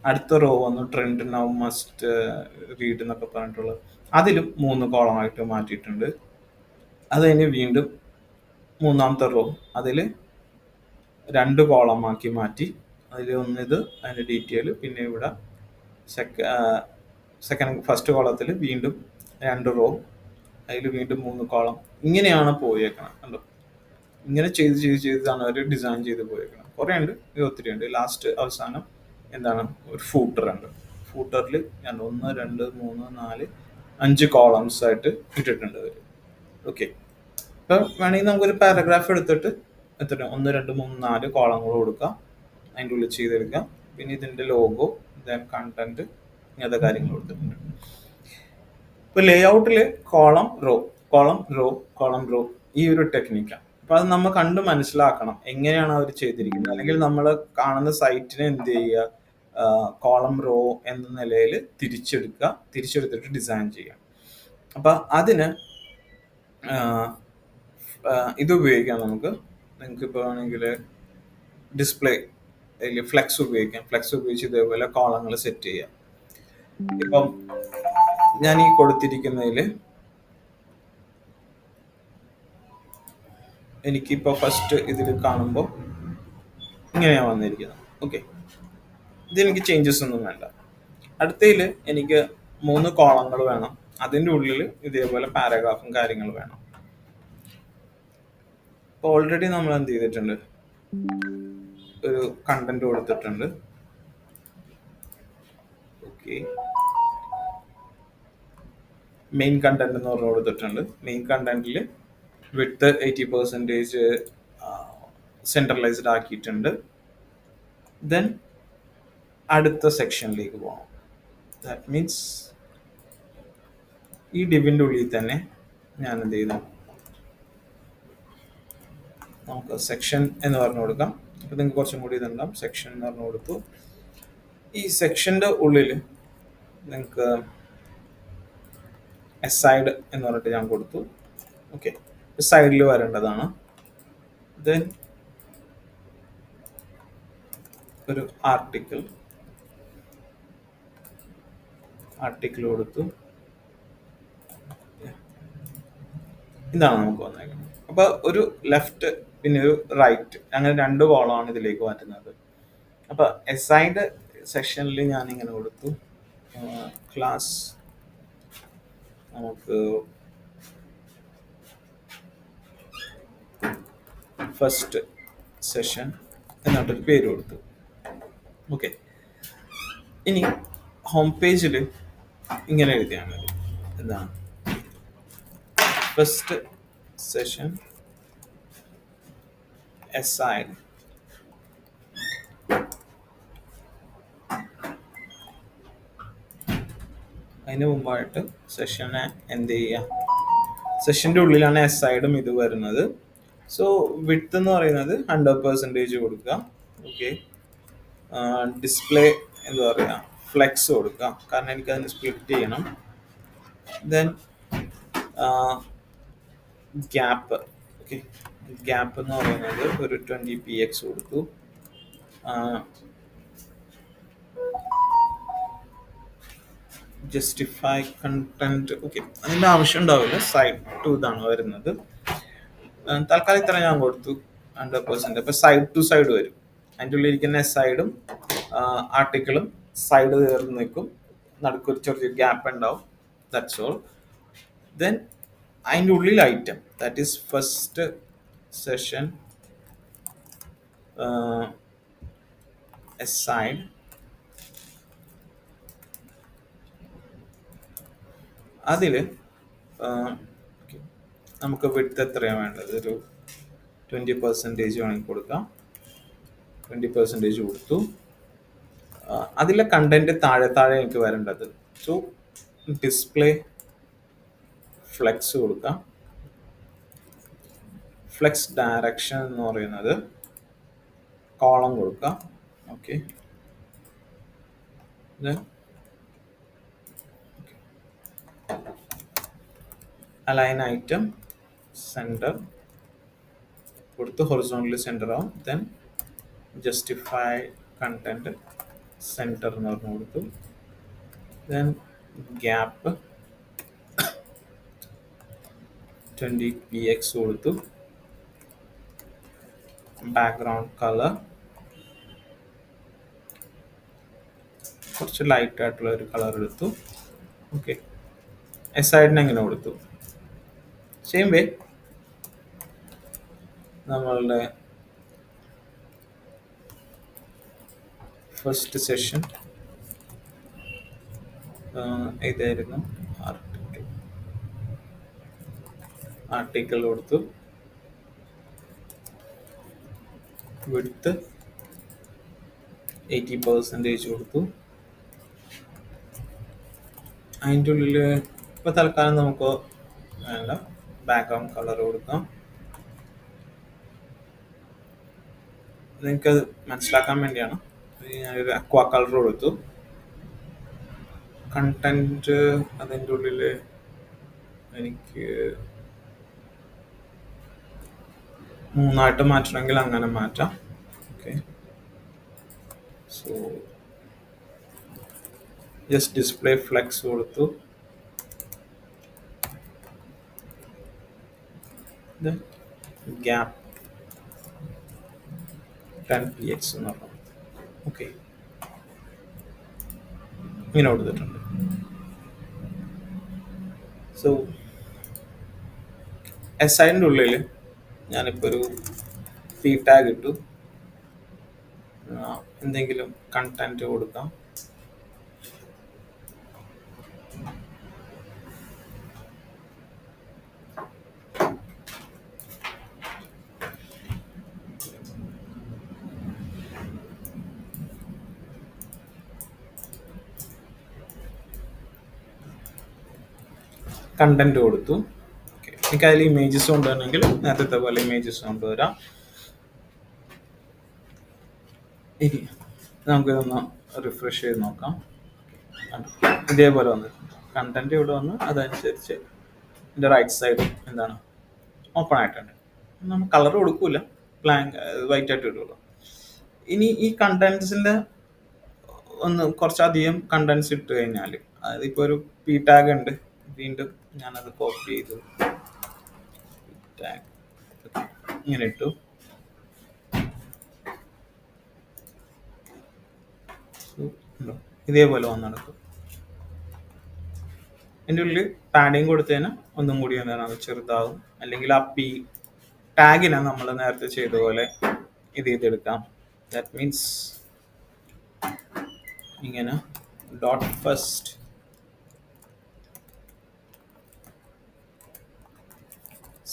A: അടുത്ത റോ വന്നു, ട്രെൻഡ് നൗ മസ്റ്റ് റീഡ് എന്നൊക്കെ പറഞ്ഞിട്ടുള്ളത്. അതിലും 3 കോളമായിട്ട് മാറ്റിയിട്ടുണ്ട്. അത് കഴിഞ്ഞ് വീണ്ടും മൂന്നാമത്തെ റോ, അതിൽ 2 കോളമാക്കി മാറ്റി. അതിൽ ഒന്നിത് അതിൻ്റെ ഡീറ്റെയിൽ, പിന്നെ ഇവിടെ ഫസ്റ്റ് കോളത്തിൽ വീണ്ടും 2 റോ, അതിൽ വീണ്ടും 3 കോളം. ഇങ്ങനെയാണ് പോയേക്കണം, കണ്ടോ? ഇങ്ങനെ ചെയ്താണ് അവർ ഡിസൈൻ ചെയ്ത് പോയേക്കണം. കുറേ ഉണ്ട്, ഇത് ഒത്തിരി ഉണ്ട്. ലാസ്റ്റ് അവസാനം എന്താണ്, ഒരു ഫൂട്ടർ ഉണ്ട്. ഫൂട്ടറിൽ ഞാൻ 1 2 3 4 5 കോളംസ് ആയിട്ട് ഇട്ടിട്ടുണ്ട് അവർ. ഓക്കെ, ഇപ്പം വേണമെങ്കിൽ നമുക്കൊരു പാരഗ്രാഫ് എടുത്തിട്ട് എത്ര 1 2 3 4 കോളങ്ങൾ കൊടുക്കാം, അതിൻ്റെ ഉള്ളിൽ ചെയ്തെടുക്കാം. പിന്നെ ഇതിൻ്റെ ലോഗോ, ദെൻ കണ്ടന്റ്, ഇങ്ങനത്തെ കാര്യങ്ങൾ കൊടുത്തിട്ടുണ്ട്. ഇപ്പോൾ ലേ ഔട്ടിൽ column row column row column row ഈ ഒരു ടെക്നിക്കാണ്. അപ്പോൾ അത് നമ്മൾ കണ്ട് മനസ്സിലാക്കണം എങ്ങനെയാണ് അവർ ചെയ്തിരിക്കുന്നത്. അല്ലെങ്കിൽ നമ്മൾ കാണുന്ന സൈറ്റിനെ എന്ത് ചെയ്യുക, കോളം റോ എന്ന നിലയിൽ തിരിച്ചെടുത്തിട്ട് ഡിസൈൻ ചെയ്യുക. അപ്പം അതിന് ഇത് ഉപയോഗിക്കാം നമുക്ക്. നിങ്ങൾക്ക് ഇപ്പോൾ വേണമെങ്കിൽ ഡിസ്പ്ലേ അതിൽ ഫ്ലെക്സ് ഉപയോഗിക്കാം. ഫ്ലെക്സ് ഉപയോഗിച്ച് ഇതേപോലെ കോളങ്ങൾ സെറ്റ് ചെയ്യാം. ഇപ്പം ഞാൻ ഈ കൊടുത്തിരിക്കുന്നതിൽ എനിക്കിപ്പോൾ ഫസ്റ്റ് ഇതിൽ കാണുമ്പോൾ ഇങ്ങനെയാണ് വന്നിരിക്കുന്നത്. ഓക്കെ, ഇതെനിക്ക് ചേഞ്ചസ് ഒന്നും വേണ്ട. അടുത്തതിൽ എനിക്ക് 3 കോളങ്ങൾ വേണം, അതിൻ്റെ ഉള്ളിൽ ഇതേപോലെ പാരഗ്രാഫും കാര്യങ്ങളും വേണം. അപ്പോൾ ഓൾറെഡി നമ്മൾ എന്ത് ചെയ്തിട്ടുണ്ട്, ഒരു കണ്ടന്റ് കൊടുത്തിട്ടുണ്ട്. ഓക്കെ, മെയിൻ കണ്ടന്റ് എന്ന് പറഞ്ഞ് കൊടുത്തിട്ടുണ്ട്. മെയിൻ കണ്ടന്റിൽ വിഡ്ത്ത് 80% സെൻട്രലൈസ്ഡ് ആക്കിയിട്ടുണ്ട്. ദെൻ അടുത്ത സെക്ഷനിലേക്ക് പോകണം. ദാറ്റ് മീൻസ് ഈ ഡിവിൻ്റെ ഉള്ളിൽ തന്നെ ഞാൻ എന്ത് ചെയ്തു, നമുക്ക് സെക്ഷൻ എന്ന് പറഞ്ഞു കൊടുക്കാം. അപ്പോൾ നിങ്ങൾക്ക് കുറച്ചും കൂടി ഇതുണ്ടാവും. സെക്ഷൻ എന്ന് പറഞ്ഞു കൊടുത്തു. ഈ സെക്ഷൻ്റെ ഉള്ളിൽ നിങ്ങൾക്ക് എസൈഡ് എന്ന് പറഞ്ഞിട്ട് ഞാൻ കൊടുത്തു. ഓക്കെ, സൈഡിൽ വരേണ്ടതാണ്. ദെൻ ഒരു ആർട്ടിക്കിൾ കൊടുത്തു. ഇതാണ് നമുക്ക് വന്നേക്കുന്നത്. അപ്പോൾ ഒരു ലെഫ്റ്റ് പിന്നെ ഒരു റൈറ്റ്, അങ്ങനെ 2 കോളമാണ് ഇതിലേക്ക് മാറ്റുന്നത്. അപ്പോൾ എസൈഡ് സെക്ഷനിൽ ഞാൻ ഇങ്ങനെ കൊടുത്തു, ക്ലാസ് നമുക്ക് ഫസ്റ്റ് സെഷൻ എന്നിട്ടൊരു പേര് കൊടുത്തു. ഓക്കെ, ഇനി ഹോം പേജിൽ ഇങ്ങനെ എഴുതിയാൽ മതി. എന്താണ് ഫസ്റ്റ് സെഷൻ aside അതിന് മുമ്പായിട്ട് സെഷനെ എന്ത് ചെയ്യുക, സെഷൻ്റെ ഉള്ളിലാണ് എസൈഡും ഇത് വരുന്നത്. സോ വിഡ്ത്ത് എന്ന് പറയുന്നത് 100% കൊടുക്കുക. ഓക്കെ, ഡിസ്പ്ലേ എന്താ പറയുക, ഫ്ലെക്സ് കൊടുക്കുക, കാരണം എനിക്കതിന് സ്പ്ലിറ്റ് ചെയ്യണം. ദെൻ ഗ്യാപ്പ്, ഓക്കെ, ഗ്യാപ്പ് എന്ന് പറയുന്നത് ഒരു 20px കൊടുത്തു. ജസ്റ്റിഫൈ കണ്ടന്റ്, ഓക്കെ, അതിൻ്റെ ആവശ്യം ഉണ്ടാവില്ല. സൈഡ് ടു ഇതാണ് വരുന്നത്. തൽക്കാലം ഇത്ര ഞാൻ കൊടുത്തു 100%. അപ്പോൾ സൈഡ് ടു സൈഡ് വരും. അതിൻ്റെ ഉള്ളിൽ ഇരിക്കുന്ന സൈഡും ആർട്ടിക്കിളും സൈഡ് ചേർന്ന് നിൽക്കും, നടുക്കൊരു ചെറിയ ഗ്യാപ്പ് ഉണ്ടാവും. That's all. ദെൻ അതിൻ്റെ ഉള്ളിൽ item, that is first session aside. അതിൽ നമുക്ക് വിഡ്ത്ത് എത്രയാണ് വേണ്ടത്, ഒരു 20% വേണമെങ്കിൽ കൊടുക്കാം. 20% കൊടുത്തു. അതിലെ കണ്ടന്റ് താഴെ എനിക്ക് വരേണ്ടത്. സോ ഡിസ്പ്ലേ ഫ്ലെക്സ് കൊടുക്കാം. ഫ്ലെക്സ് ഡയറക്ഷൻ എന്ന് പറയുന്നത് കോളം കൊടുക്കാം. ഓക്കെ, അലൈൻ ഐറ്റം സെൻറ്റർ കൊടുത്ത് ഹൊറിസോണ്ടലി സെൻറ്റർ ആവും. ദെൻ ജസ്റ്റിഫൈ കണ്ടന്റ് സെൻറ്റർ എന്ന് പറഞ്ഞു കൊടുത്തു. ദെൻ ഗ്യാപ്പ് 20px കൊടുത്തു. ബാക്ക്ഗ്രൗണ്ട് കളർ കുറച്ച് ലൈറ്റ് ആയിട്ടുള്ള ഒരു കളർ എടുത്തു. ഓക്കെ, എസൈഡിന് എങ്ങനെ കൊടുത്തു, സെയിം വേ നമ്മളുടെ ഫസ്റ്റ് സെഷൻ ഇതായിരുന്നു ആർട്ടിക്കിൾ കൊടുത്തു, വിഡ്ത്ത് 80% കൊടുത്തു. അതിൻ്റെ ഉള്ളിൽ ഇപ്പോൾ തൽക്കാലം നമുക്ക് വേണ്ട ബാക്ക്ഗ്രൗണ്ട് കളർ കൊടുക്കാം. നിങ്ങൾക്കത് മനസ്സിലാക്കാൻ വേണ്ടിയാണ് ഞാനൊരു അക്വാ കളർ കൊടുത്തു. കണ്ടന്റ് അതിൻ്റെ ഉള്ളിൽ എനിക്ക് 3 മാറ്റണമെങ്കിൽ അങ്ങനെ മാറ്റാം. Okay, so just display flex കൊടുത്തു. ഗ്യാപ്പ് 10px എന്ന് പറഞ്ഞു. ഓക്കെ, ഇങ്ങനെ കൊടുത്തിട്ടുണ്ട്. സോ എസ്ഐൻ്റെ ഉള്ളിൽ ഞാനിപ്പോൾ ഒരു പി ടാഗ് ഇട്ടു. എന്തെങ്കിലും കണ്ടന്റ് കൊടുക്കാം. കണ്ടന്റ് കൊടുത്തു. ഓക്കെ, എനിക്ക് അതിൽ ഇമേജസ് കൊണ്ടുവരണമെങ്കിൽ നേരത്തെ പോലെ ഇമേജസ് കൊണ്ടുവരാം. ഇനി നമുക്കിതൊന്ന് റിഫ്രഷ് ചെയ്ത് നോക്കാം. ഇതേപോലെ വന്നിട്ടുണ്ട്. കണ്ടന്റ് ഇവിടെ വന്ന് അതനുസരിച്ച് എൻ്റെ റൈറ്റ് സൈഡ് എന്താണ് ഓപ്പൺ ആയിട്ടുണ്ട്. നമ്മൾ കളർ കൊടുക്കൂല, ബ്ലാങ്ക് വൈറ്റ് ആയിട്ട് ഇടുള്ളൂ. ഇനി ഈ കണ്ടന്റ്സിൻ്റെ ഒന്ന് കുറച്ചധികം കണ്ടന്റ്സ് ഇട്ട് കഴിഞ്ഞാൽ, അതായത് ഇപ്പോൾ ഒരു പി ടാഗ് ഉണ്ട്, വീണ്ടും ഞാനത് കോപ്പി ചെയ്തു ടാഗ് ഇങ്ങനെ ഇട്ടു. ഇതേപോലെ വന്ന് നടക്കും. എൻ്റെ ഉള്ളിൽ പാഡിങ് കൊടുത്തതിന് ഒന്നും കൂടി എന്താണ് അത് ചെറുതാവും. അല്ലെങ്കിൽ ആ പി ടാഗിനെ നമ്മൾ നേരത്തെ ചെയ്ത പോലെ ഇത് ചെയ്തെടുക്കാം. ദാറ്റ് മീൻസ് ഇങ്ങനെ dot first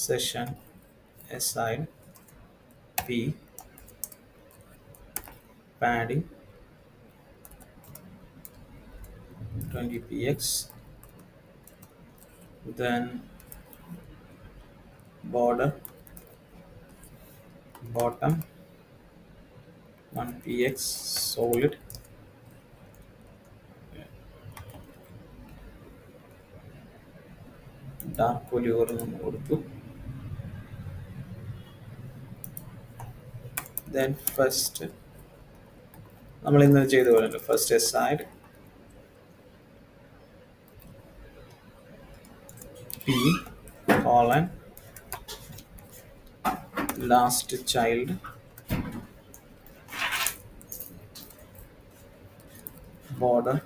A: session aside p padding 20px, then border bottom 1px solid, dark polymer നമ്മൾ കൊടുത്തു. then first നമ്മൾ ഇന്ന് ചെയ്ത പോലെ first aside p colon last child border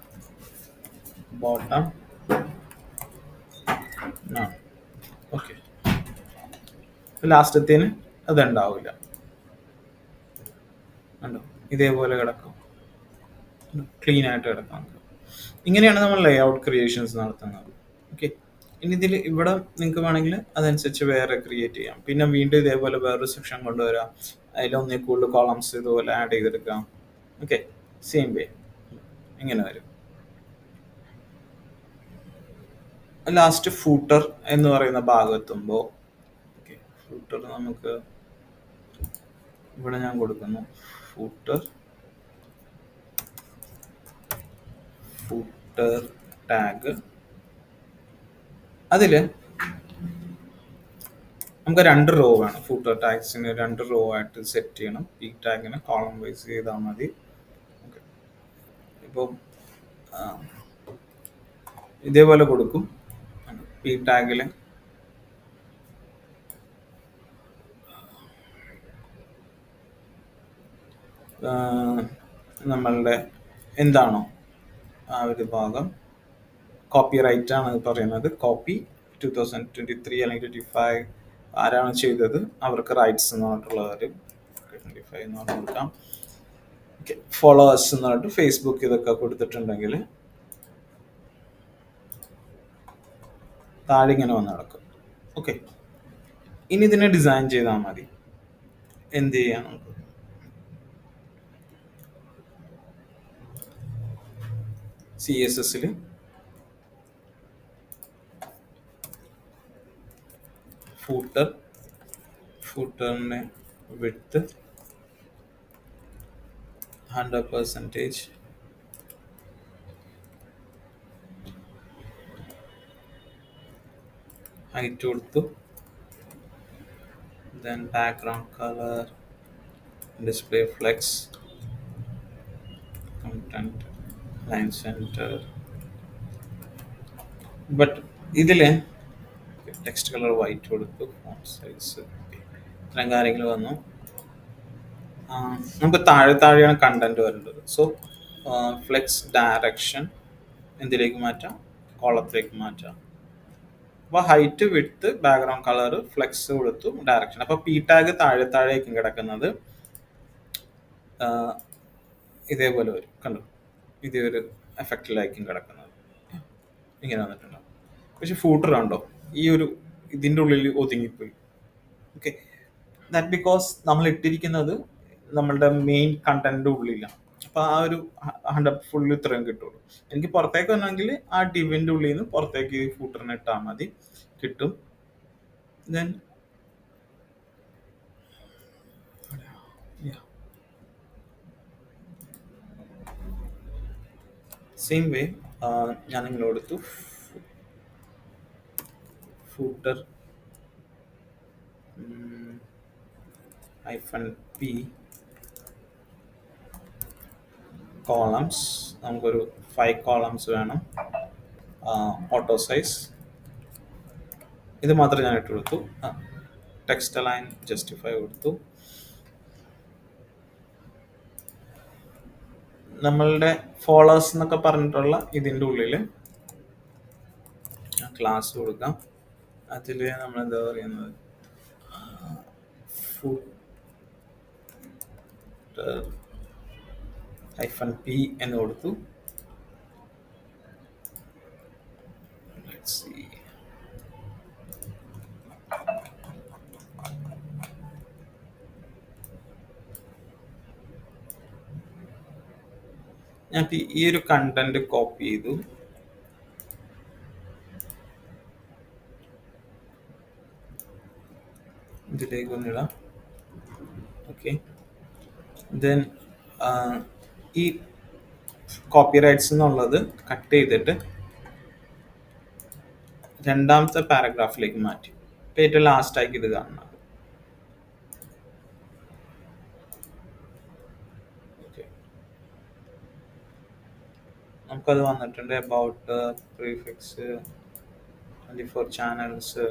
A: bottom no. Okay, ലാസ്റ്റത്തിന് അതുണ്ടാവില്ല. കണ്ടോ, ഇതേപോലെ കിടക്കും, ക്ലീൻ ആയിട്ട് കിടക്കാം. ഇങ്ങനെയാണ് നമ്മൾ ലേ ഔട്ട് ക്രിയേഷൻസ് നടത്തുന്നത്. ഓക്കെ, ഇനി ഇതിൽ ഇവിടെ നിങ്ങൾക്ക് വേണമെങ്കിൽ അതനുസരിച്ച് വേറെ ക്രിയേറ്റ് ചെയ്യാം. പിന്നെ വീണ്ടും ഇതേപോലെ വേറൊരു സെക്ഷൻ കൊണ്ടുവരാം, അതിലൊന്നിൽ കൂടുതൽ കോളംസ് ഇതുപോലെ ആഡ് ചെയ്തെടുക്കാം. ഓക്കെ, സെയിം വേ ഇങ്ങനെ വരും. ലാസ്റ്റ് ഫൂട്ടർ എന്ന് പറയുന്ന ഭാഗമെത്തുമ്പോൾ ഓക്കെ, ഫൂട്ടർ നമുക്ക് ഇവിടെ ഞാൻ കൊടുക്കുന്നു ഫൂട്ടർ ടാഗ്. അതിൽ നമുക്ക് 2 റോ വേണം. ഫൂട്ടർ ടാഗ്സിന് 2 റോ ആയിട്ട് സെറ്റ് ചെയ്യണം. ഈ ടാഗിന് കോളം വൈസ് ചെയ്താൽ മതി. ഓക്കെ, ഇപ്പം ഇതേപോലെ കൊടുക്കും. ഈ ടാഗിൽ നമ്മളുടെ എന്താണോ ആ ഒരു ഭാഗം കോപ്പി റൈറ്റ് ആണ് പറയുന്നത്. കോപ്പി 2023 അല്ലെങ്കിൽ 25 ആരാണ് ചെയ്തത് അവർക്ക് റൈറ്റ്സ് എന്ന് പറഞ്ഞിട്ടുള്ളവർ 25 എന്ന് പറഞ്ഞു കൊടുക്കാം. ഫോളോവേഴ്സ് എന്ന് പറഞ്ഞിട്ട് ഫേസ്ബുക്ക് ഇതൊക്കെ കൊടുത്തിട്ടുണ്ടെങ്കിൽ താഴെ ഇങ്ങനെ വന്ന് നടക്കും. ഓക്കെ, ഇനി ഇതിനെ ഡിസൈൻ ചെയ്താൽ മതി. എന്ത് ചെയ്യാം നമുക്ക്? CSS ഫൂട്ടറിനെ വിഡ്ത്ത് 100%, ഹൈറ്റ് കൊടുത്തു, then background color, display flex, content, line center. But ഇതില് ടെക്സ്റ്റ് കളർ വൈറ്റ് കൊടുത്തു, ഫോണ്ട് സൈസ് ഇത്രയും കാര്യങ്ങൾ വന്നു. നമുക്ക് താഴെയാണ് കണ്ടന്റ് വരേണ്ടത്. സോ ഫ്ലെക്സ് ഡയറക്ഷൻ എന്തിലേക്ക് മാറ്റാം? കോളത്തിലേക്ക് മാറ്റാം. അപ്പോൾ height, width, background colour, flex കൊടുത്തു, ഡയറക്ഷൻ. അപ്പോൾ പി ടാഗ് താഴേക്കും കിടക്കുന്നത് ഇതേപോലെ വരും. കണ്ടു, ഇതേ ഒരു എഫക്റ്റിലായിരിക്കും കിടക്കുന്നത്. ഇങ്ങനെ വന്നിട്ടുണ്ടാവും. പക്ഷെ ഫൂട്ടർ കണ്ടോ ഈ ഒരു ഇതിൻ്റെ ഉള്ളിൽ ഒതുങ്ങിപ്പോയി. ഓക്കെ, ദാറ്റ് ബിക്കോസ് നമ്മൾ ഇട്ടിരിക്കുന്നത് നമ്മളുടെ മെയിൻ കണ്ടന്റിന്റെ ഉള്ളിലാണ്. അപ്പോൾ ആ ഒരു 100 ഫുള്ള് ഇത്രയും കിട്ടുള്ളൂ. എനിക്ക് പുറത്തേക്ക് വരണമെങ്കിൽ ആ ഡിവിൻ്റെ ഉള്ളിൽ നിന്ന് പുറത്തേക്ക് ഫൂട്ടറിന് ഇട്ടാൽ മതി, കിട്ടും. ദെൻ സെയിം വേ ഞാൻ നിങ്ങൾ കൊടുത്തു ഫൂട്ടർ -p കോളംസ്. നമുക്കൊരു 5 കോളംസ് വേണം. ഓട്ടോ സൈസ് ഇത് മാത്രം ഞാൻ ഇട്ട് കൊടുത്തു. ടെക്സ്റ്റ് അലൈൻ ജസ്റ്റിഫൈ കൊടുത്തു. നമ്മളുടെ ഫോളോവേഴ്സ് എന്നൊക്കെ പറഞ്ഞിട്ടുള്ള ഇതിൻ്റെ ഉള്ളിൽ ക്ലാസ് കൊടുക്കാം. അതിൽ നമ്മൾ എന്താ പറയുന്നത്, -p എന്ന് കൊടുത്തു. ഞാൻ ഈ ഒരു കണ്ടന്റ് കോപ്പി ചെയ്തു. ഇതിലേക്ക് ഒന്നിടാം. ഓക്കെ, ദെൻ ഈ കോപ്പി റൈറ്റ്സ് എന്നുള്ളത് കട്ട് ചെയ്തിട്ട് രണ്ടാമത്തെ പാരഗ്രാഫിലേക്ക് മാറ്റി. ഏറ്റവും ലാസ്റ്റാക്കി ഇത് കാണണം. ഓക്കെ, നമുക്കത് വന്നിട്ടുണ്ട്. About, prefix, 24 channels.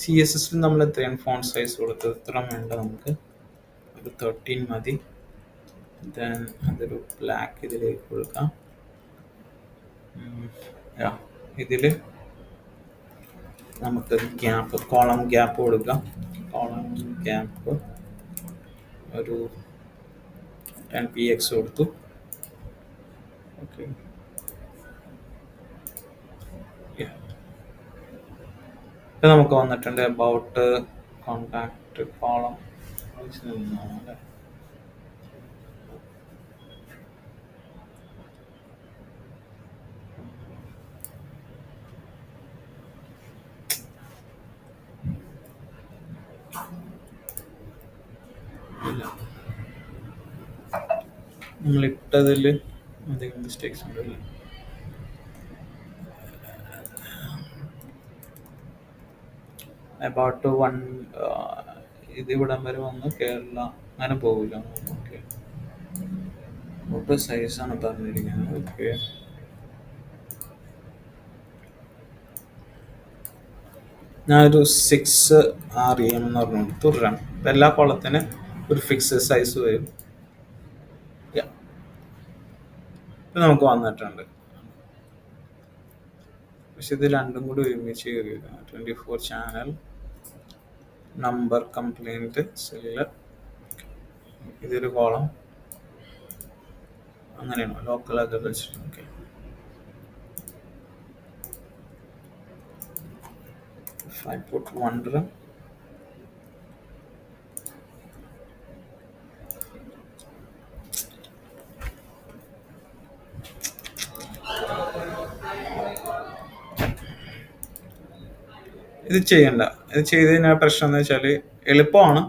A: CSS നമ്മൾ എത്രയാണ് ഫോണ്ട് സൈസ് കൊടുത്തത്? ഇത്ര വേണ്ട, നമുക്ക് ഒരു 13 മതി. ദെൻ അതൊരു ബ്ലാക്ക് ഇതിലേക്ക് കൊടുക്കാം. ഇതിൽ നമുക്ക് ഗ്യാപ്പ്, കോളം ഗ്യാപ്പ് കൊടുക്കാം. കോളം ഗ്യാപ്പ് ഒരു 10 px കൊടുത്തു. ഓക്കെ, ഇത് നമുക്ക് വന്നിട്ടുണ്ട്. അബൌട്ട്, കോണ്ടാക്ട്, കോളം അല്ലേ. നമ്മളിട്ടതിൽ എന്തെങ്കിലും മിസ്റ്റേക്സ് ഉണ്ടല്ലേ? അബൌട്ട് 1 ഇത് ഇവിടം വരെ വന്ന് കേരള അങ്ങനെ പോകില്ല. ഓക്കെ, ഫോട്ടോ സൈസാണ് പറഞ്ഞിരിക്കുന്നത്. ഓക്കെ, ഞാനൊരു 6 REM എന്ന് പറഞ്ഞു കൊടുത്തു. റൺ. എല്ലാ കോളത്തിന് ഒരു ഫിക്സ് സൈസ് വരും. ഇപ്പൊ നമുക്ക് വന്നിട്ടുണ്ട്. പക്ഷെ ഇത് രണ്ടും കൂടി ഒരുമിച്ച് കയറിയില്ല. 24 ചാനൽ നമ്പർ കംപ്ലൈന്റ് സെല്ല്, ഇതൊരു കോളം അങ്ങനെയാണോ? Local agriculture. Okay, I put 1 drum. ഇത് ചെയ്യണ്ട. ഇത് ചെയ്ത് കഴിഞ്ഞാൽ പ്രശ്നം എന്ന് വെച്ചാൽ എളുപ്പമാണ്,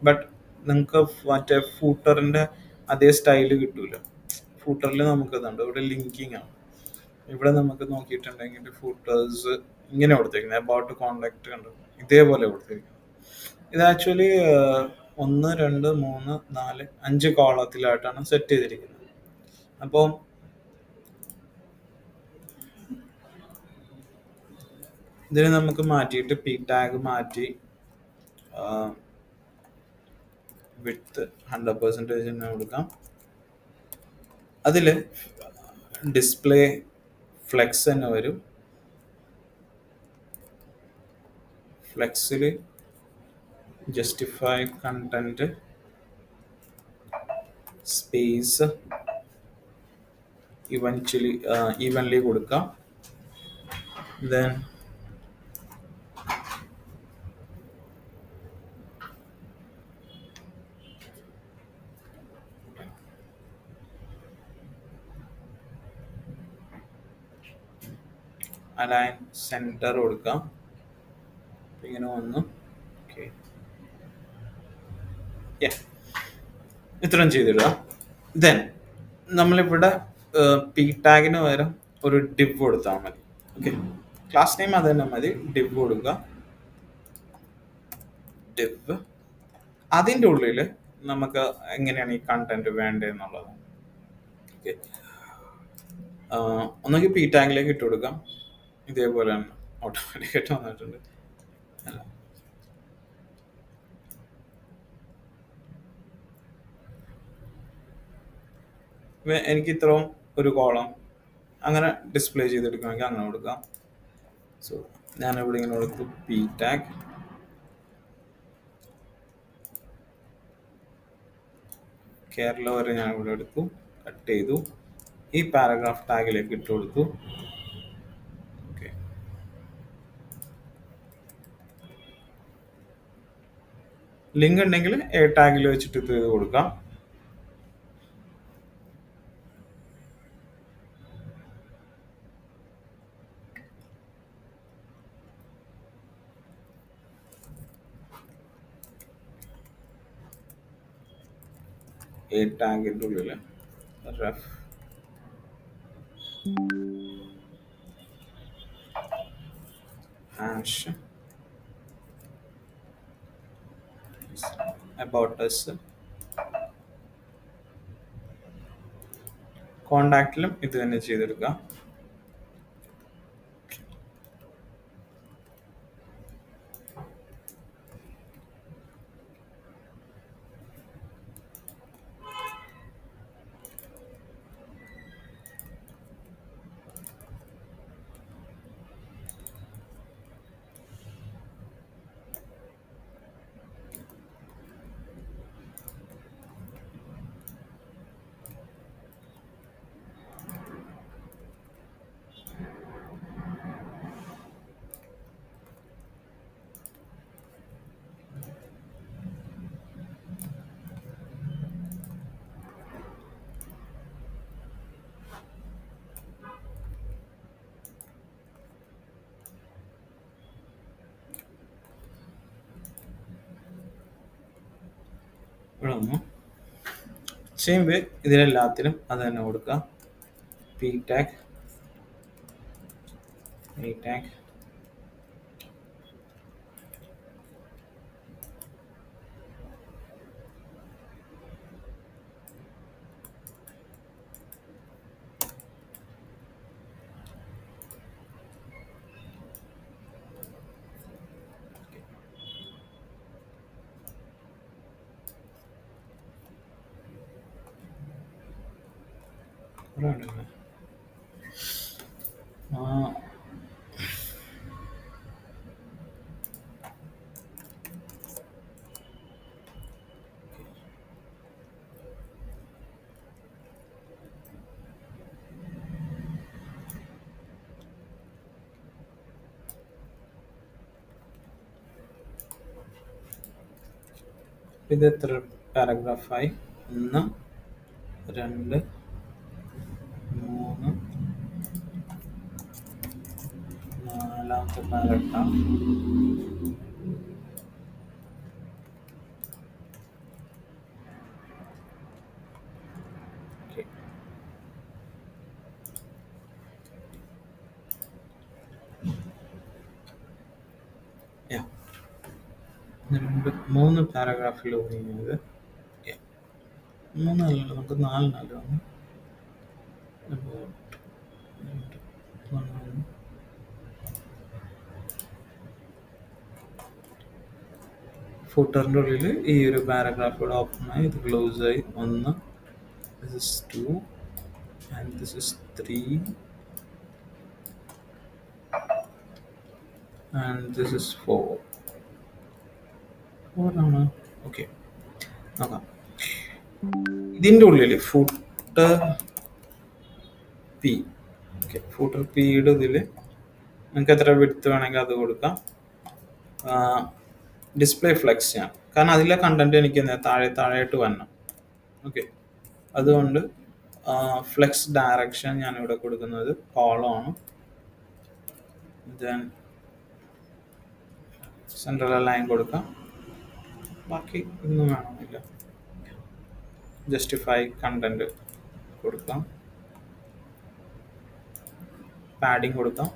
A: ബട്ട് നിങ്ങൾക്ക് മറ്റേ ഫൂട്ടറിന്റെ അതേ സ്റ്റൈല് കിട്ടൂല. ഫൂട്ടറിൽ നമുക്ക് ഇതുണ്ട്, ഇവിടെ ലിങ്കിങ് ആണ്. ഇവിടെ നമുക്ക് നോക്കിയിട്ടുണ്ടെങ്കിൽ ഫൂട്ടേഴ്സ് ഇങ്ങനെ കൊടുത്തിരിക്കുന്നത്, അബൌട്ട് കോണ്ടാക്ട് കണ്ടു ഇതേപോലെ കൊടുത്തിരിക്കുന്നത്. ഇത് ആക്ച്വലി 1 2 3 4 5 കോളത്തിലായിട്ടാണ് സെറ്റ് ചെയ്തിരിക്കുന്നത്. അപ്പോൾ ഇതിന് നമുക്ക് മാറ്റിയിട്ട് പി ടാഗ് മാറ്റി വിഡ്ത്ത് 100% തന്നെ കൊടുക്കാം. അതിൽ ഡിസ്പ്ലേ ഫ്ലെക്സ് തന്നെ വരും. ഫ്ലെക്സിൽ ജസ്റ്റിഫൈ കണ്ടന്റ് സ്പേസ് ഈവൻലി കൊടുക്കാം. ദെൻ അലൈൻ സെന്റർ കൊടുക്കാം. ഇങ്ങനെ വന്നു. ഓക്കെ, ഇത്രയും ചെയ്തിടുക. ദെൻ നമ്മളിവിടെ പി ടാഗിന് പകരം ഒരു ഡിവ് കൊടുത്താൽ മതി. ഓക്കെ, ക്ലാസ് നെയിം അത് തന്നെ മതി, ഡിവ് കൊടുക്കുക. ഡിവ്, അതിൻ്റെ ഉള്ളിൽ നമുക്ക് എങ്ങനെയാണ് ഈ കണ്ടന്റ് വേണ്ടതെന്നുള്ളത്. ഓക്കെ, ഒന്നെങ്കിൽ പി ടാഗിലേക്ക് ഇട്ട് കൊടുക്കാം. ഇതേപോലെ തന്നെ ഓട്ടോമാറ്റിക്കായിട്ട് വന്നിട്ടുണ്ട്. എനിക്ക് ഇത്രയും ഒരു കോളം അങ്ങനെ ഡിസ്പ്ലേ ചെയ്തെടുക്കണമെങ്കിൽ അങ്ങനെ കൊടുക്കാം. സോ ഞാനിവിടെ ഇങ്ങനെ കൊടുത്തു പി ടാഗ്. കേരള വരെ ഞാൻ ഇവിടെ എടുത്തു, കട്ട് ചെയ്തു. ഈ പാരഗ്രാഫ് ടാഗിലേക്ക് ഇട്ട് കൊടുത്തു. ഓക്കെ, ലിങ്ക് ഉണ്ടെങ്കിൽ എ ടാഗിൽ വെച്ചിട്ട് ഇത് ചെയ്ത് കൊടുക്കാം. എ ടാഗിൻ്റെ ഉള്ളിൽ റെഫ് ഹാഷ് അബൌട്ട് അസ്. കോണ്ടാക്റ്റിലും ഇത് തന്നെ ചെയ്തെടുക്കാം. ഇവിടെ വന്നു. സെയിം വേ ഇതിലെല്ലാത്തിനും അത് തന്നെ കൊടുക്കാം. പി ടാഗ്, എ ടാഗ്, ഇവിടെ ഉണ്ടല്ലോ ഇത് എത്ര പാരഗ്രാഫായി? 1, 2, 3, നാലാമത്തെ പാരഗ്രാഫ്. ഓക്കെ, മൂന്ന് പാരഗ്രാഫിൽ ഒതുങ്ങിയത്. മൂന്നല്ല, നമുക്ക് നാലിനല്ല വന്നു. ഫൂട്ടറിൻ്റെ ഉള്ളിൽ ഈ ഒരു പാരഗ്രാഫ് ഇവിടെ ഓപ്പണായി, ഇത് ക്ലോസ് ആയി. 1, this is 2 and this is 3 and this is 4 ആണ്. ഓക്കെ, നോക്കാം. ഇതിൻ്റെ ഉള്ളിൽ ഫൂട്ടർ പി. ഓക്കെ, ഫൂട്ടർ പിയുടെ ഇതിൽ നിങ്ങൾക്ക് എത്ര വിഡ്ത്ത് വേണമെങ്കിൽ അത് കൊടുക്കാം. ഡിസ്പ്ലേ ഫ്ലെക്സ് ചെയ്യാം, കാരണം അതിലെ കണ്ടന്റ് എനിക്ക് താഴെയായിട്ട് വരണം. ഓക്കെ, അതുകൊണ്ട് ഫ്ലെക്സ് ഡയറക്ഷൻ ഞാൻ ഇവിടെ കൊടുക്കുന്നത് കോളമാണ്. ദെൻ സെൻട്രൽ ലൈൻ കൊടുക്കാം. ബാക്കി ഒന്നും വേണമെന്നില്ല. ജസ്റ്റിഫൈ കണ്ടന്റ് കൊടുക്കാം, പാഡിങ് കൊടുക്കാം.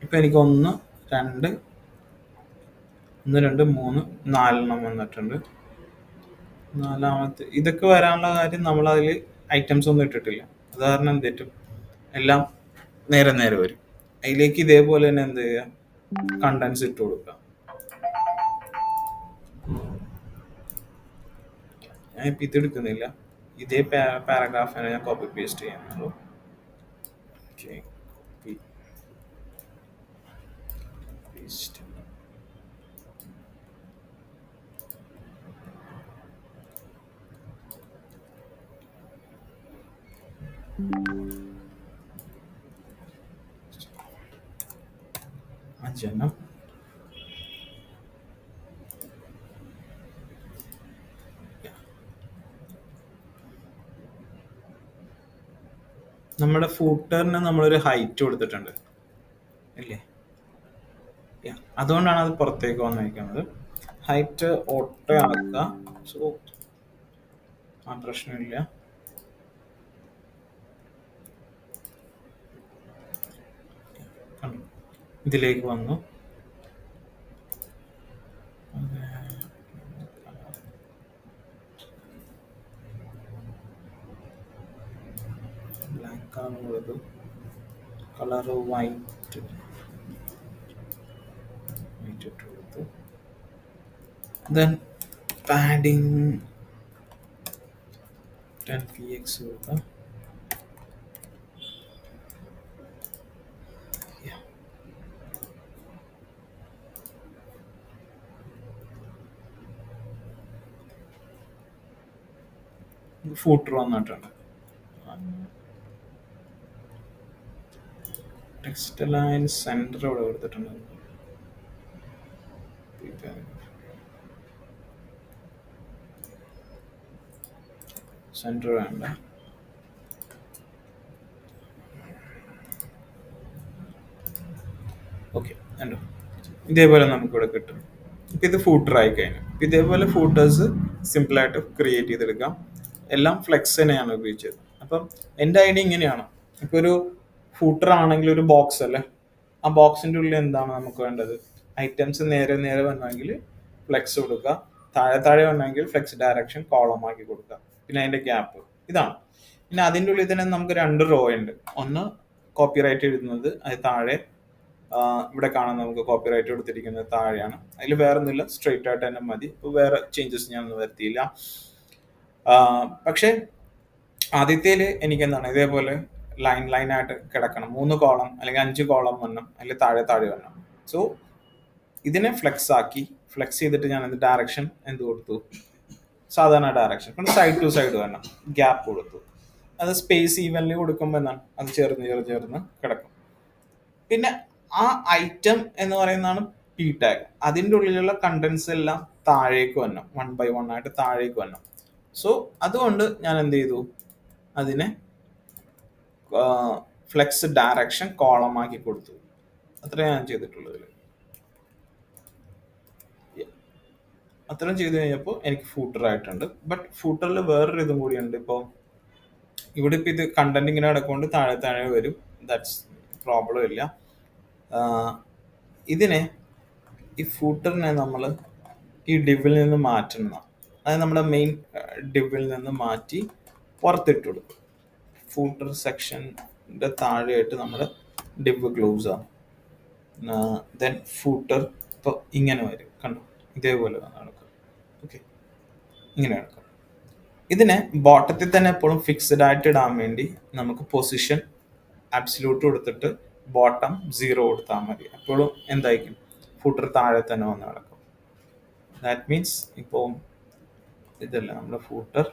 A: ഇപ്പം എനിക്ക് 1, 2, 3, 4 വന്നിട്ടുണ്ട്. നാലാമത്തെ ഇതൊക്കെ വരാനുള്ള കാര്യം നമ്മളതിൽ ഐറ്റംസ് ഒന്നും ഇട്ടിട്ടില്ല. അത് കാരണം എന്ത് പറ്റും, എല്ലാം നേരെ നേരെ വരും. അതിലേക്ക് ഇതേപോലെ തന്നെ എന്ത് ചെയ്യുക, കണ്ടൻസ് ഇട്ട് കൊടുക്കുക. ഞാൻ ഇപ്പം ഇതെടുക്കുന്നില്ല, ഇതേ പാരഗ്രാഫിനെ ഞാൻ കോപ്പി പേസ്റ്റ് ചെയ്യുന്നുള്ളൂ. Okay, paste. അഞ്ചെണ്ണം. നമ്മുടെ ഫൂട്ടറിന് നമ്മളൊരു ഹൈറ്റ് കൊടുത്തിട്ടുണ്ട് ഇല്ലേ? അതുകൊണ്ടാണ് അത് പുറത്തേക്ക് വന്നിരിക്കുന്നത്. ഹൈറ്റ് ഓട്ടോ ആക്കുക. സോ ആ പ്രശ്നമില്ല. ഇതിലേക്ക് വന്നു. ബ്ലാക്ക് ആണുള്ളത്, കളർ വൈറ്റ് ഇട്ട് കൊടുത്തു. ദെൻ പാഡിങ് 10 px കൊടുക്കാം. ഫൂട്ടർ വന്നിട്ടുണ്ട്. ടെക്സ്റ്റ് ലൈൻ സെന്റർ ഇവിടെ കൊടുത്തിട്ടുണ്ട്. സെന്റർ വേണ്ട. ഓക്കെ, കണ്ടോ, ഇതേപോലെ നമുക്കിവിടെ കിട്ടും. ഇപ്പം ഇത് ഫൂട്ടർ ആയി കഴിഞ്ഞു. ഇതേപോലെ ഫൂട്ടേഴ്സ് സിമ്പിളായിട്ട് ക്രിയേറ്റ് ചെയ്തെടുക്കാം. എല്ലാം ഫ്ലെക്സ് തന്നെയാണ് ഉപയോഗിച്ചത്. അപ്പം എൻ്റെ ഐഡിയ ഇങ്ങനെയാണ്. ഇപ്പോൾ ഒരു ഫൂട്ടർ ആണെങ്കിൽ ഒരു ബോക്സ് അല്ലേ, ആ ബോക്സിൻ്റെ ഉള്ളിൽ എന്താണ് നമുക്ക് വേണ്ടത്, ഐറ്റംസ് നേരെ നേരെ വന്നെങ്കിൽ ഫ്ലെക്സ് കൊടുക്കുക, താഴെ വന്നെങ്കിൽ ഫ്ലെക്സ് ഡയറക്ഷൻ കോളം ആക്കി കൊടുക്കുക, പിന്നെ അതിൻ്റെ ഗ്യാപ്പ് ഇതാണ്. പിന്നെ അതിൻ്റെ ഉള്ളിൽ തന്നെ നമുക്ക് 2 റോ ഉണ്ട്. ഒന്ന് കോപ്പിറൈറ്റ് എഴുതുന്നത്, അത് താഴെ ഇവിടെ കാണാൻ നമുക്ക് കോപ്പിറൈറ്റ് കൊടുത്തിരിക്കുന്നത് താഴെയാണ്. അതിൽ വേറെ ഒന്നുമില്ല, സ്ട്രെയിറ്റ് ആയിട്ട് തന്നെ മതി. ഇപ്പോൾ വേറെ ചേഞ്ചസ് ഞാനൊന്നും വരുത്തിയില്ല. പക്ഷേ ആദ്യത്തേൽ എനിക്ക് എന്താണ് ഇതേപോലെ ലൈനായിട്ട് കിടക്കണം. 3 കോളം അല്ലെങ്കിൽ 5 കോളം വരണം, അല്ലെങ്കിൽ താഴെ വരണം. സോ ഇതിനെ ഫ്ലെക്സ് ആക്കി, ഫ്ലെക്സ് ചെയ്തിട്ട് ഞാൻ എന്ത് ഡയറക്ഷൻ എന്ത് കൊടുത്തു, സാധാരണ ഡയറക്ഷൻ. പിന്നെ സൈഡ് ടു സൈഡ് വരണം, ഗ്യാപ്പ് കൊടുത്തു. അത് സ്പേസ് ഈവൻലി കൊടുക്കുമ്പോൾ എന്താണ് അത് ചേർന്ന് കിടക്കും. പിന്നെ ആ ഐറ്റം എന്ന് പറയുന്നതാണ് പി ടാഗ്. അതിൻ്റെ ഉള്ളിലുള്ള കണ്ടൻസ് എല്ലാം താഴേക്ക് വരണം, 1 by 1 ആയിട്ട് താഴേക്ക് വരണം. സോ അതുകൊണ്ട് ഞാൻ എന്ത് ചെയ്തു, അതിനെ ഫ്ലെക്സ് ഡയറക്ഷൻ കോളം ആക്കി കൊടുത്തു. അത്രയും ഞാൻ ചെയ്തിട്ടുള്ളത്. അത്രയും ചെയ്ത് കഴിഞ്ഞപ്പോൾ എനിക്ക് ഫൂട്ടർ ആയിട്ടുണ്ട്. ബട്ട് ഫൂട്ടറിൽ വേറൊരു ഇതും കൂടിയുണ്ട്. ഇപ്പോൾ ഇവിടെ ഇപ്പോൾ ഇത് കണ്ടന്റ് ഇങ്ങനെ കിടക്കൊണ്ട് താഴെ താഴെ വരും, ദാറ്റ്സ് പ്രോബ്ലം ഇല്ല. ഇതിനെ, ഈ ഫൂട്ടറിനെ നമ്മൾ ഈ ഡിവിൽ നിന്ന് മാറ്റണം. അതായത് നമ്മുടെ മെയിൻ ഡിവിൽ നിന്ന് മാറ്റി പുറത്തിട്ട് കൊടുക്കും. ഫൂട്ടർ സെക്ഷൻ്റെ താഴെയായിട്ട് നമ്മൾ ഡിവ് ക്ലോസ് ആണ്. ദെൻ ഫൂട്ടർ ഇപ്പോൾ ഇങ്ങനെ വരും, കണ്ടോ, ഇതേപോലെ നടക്കും. ഓക്കെ, ഇങ്ങനെ നടക്കും. ഇതിനെ ബോട്ടത്തിൽ തന്നെ എപ്പോഴും ഫിക്സ്ഡ് ആയിട്ട് ഇടാൻ വേണ്ടി നമുക്ക് പൊസിഷൻ അബ്സല്യൂട്ട് കൊടുത്തിട്ട് ബോട്ടം 0 കൊടുത്താൽ മതി. എപ്പോഴും എന്തായിരിക്കും, ഫൂട്ടർ താഴെ തന്നെ വന്ന് നടക്കും. ദാറ്റ് മീൻസ് ഇപ്പോൾ ഇതല്ല നമ്മുടെ ഫൂട്ടർ.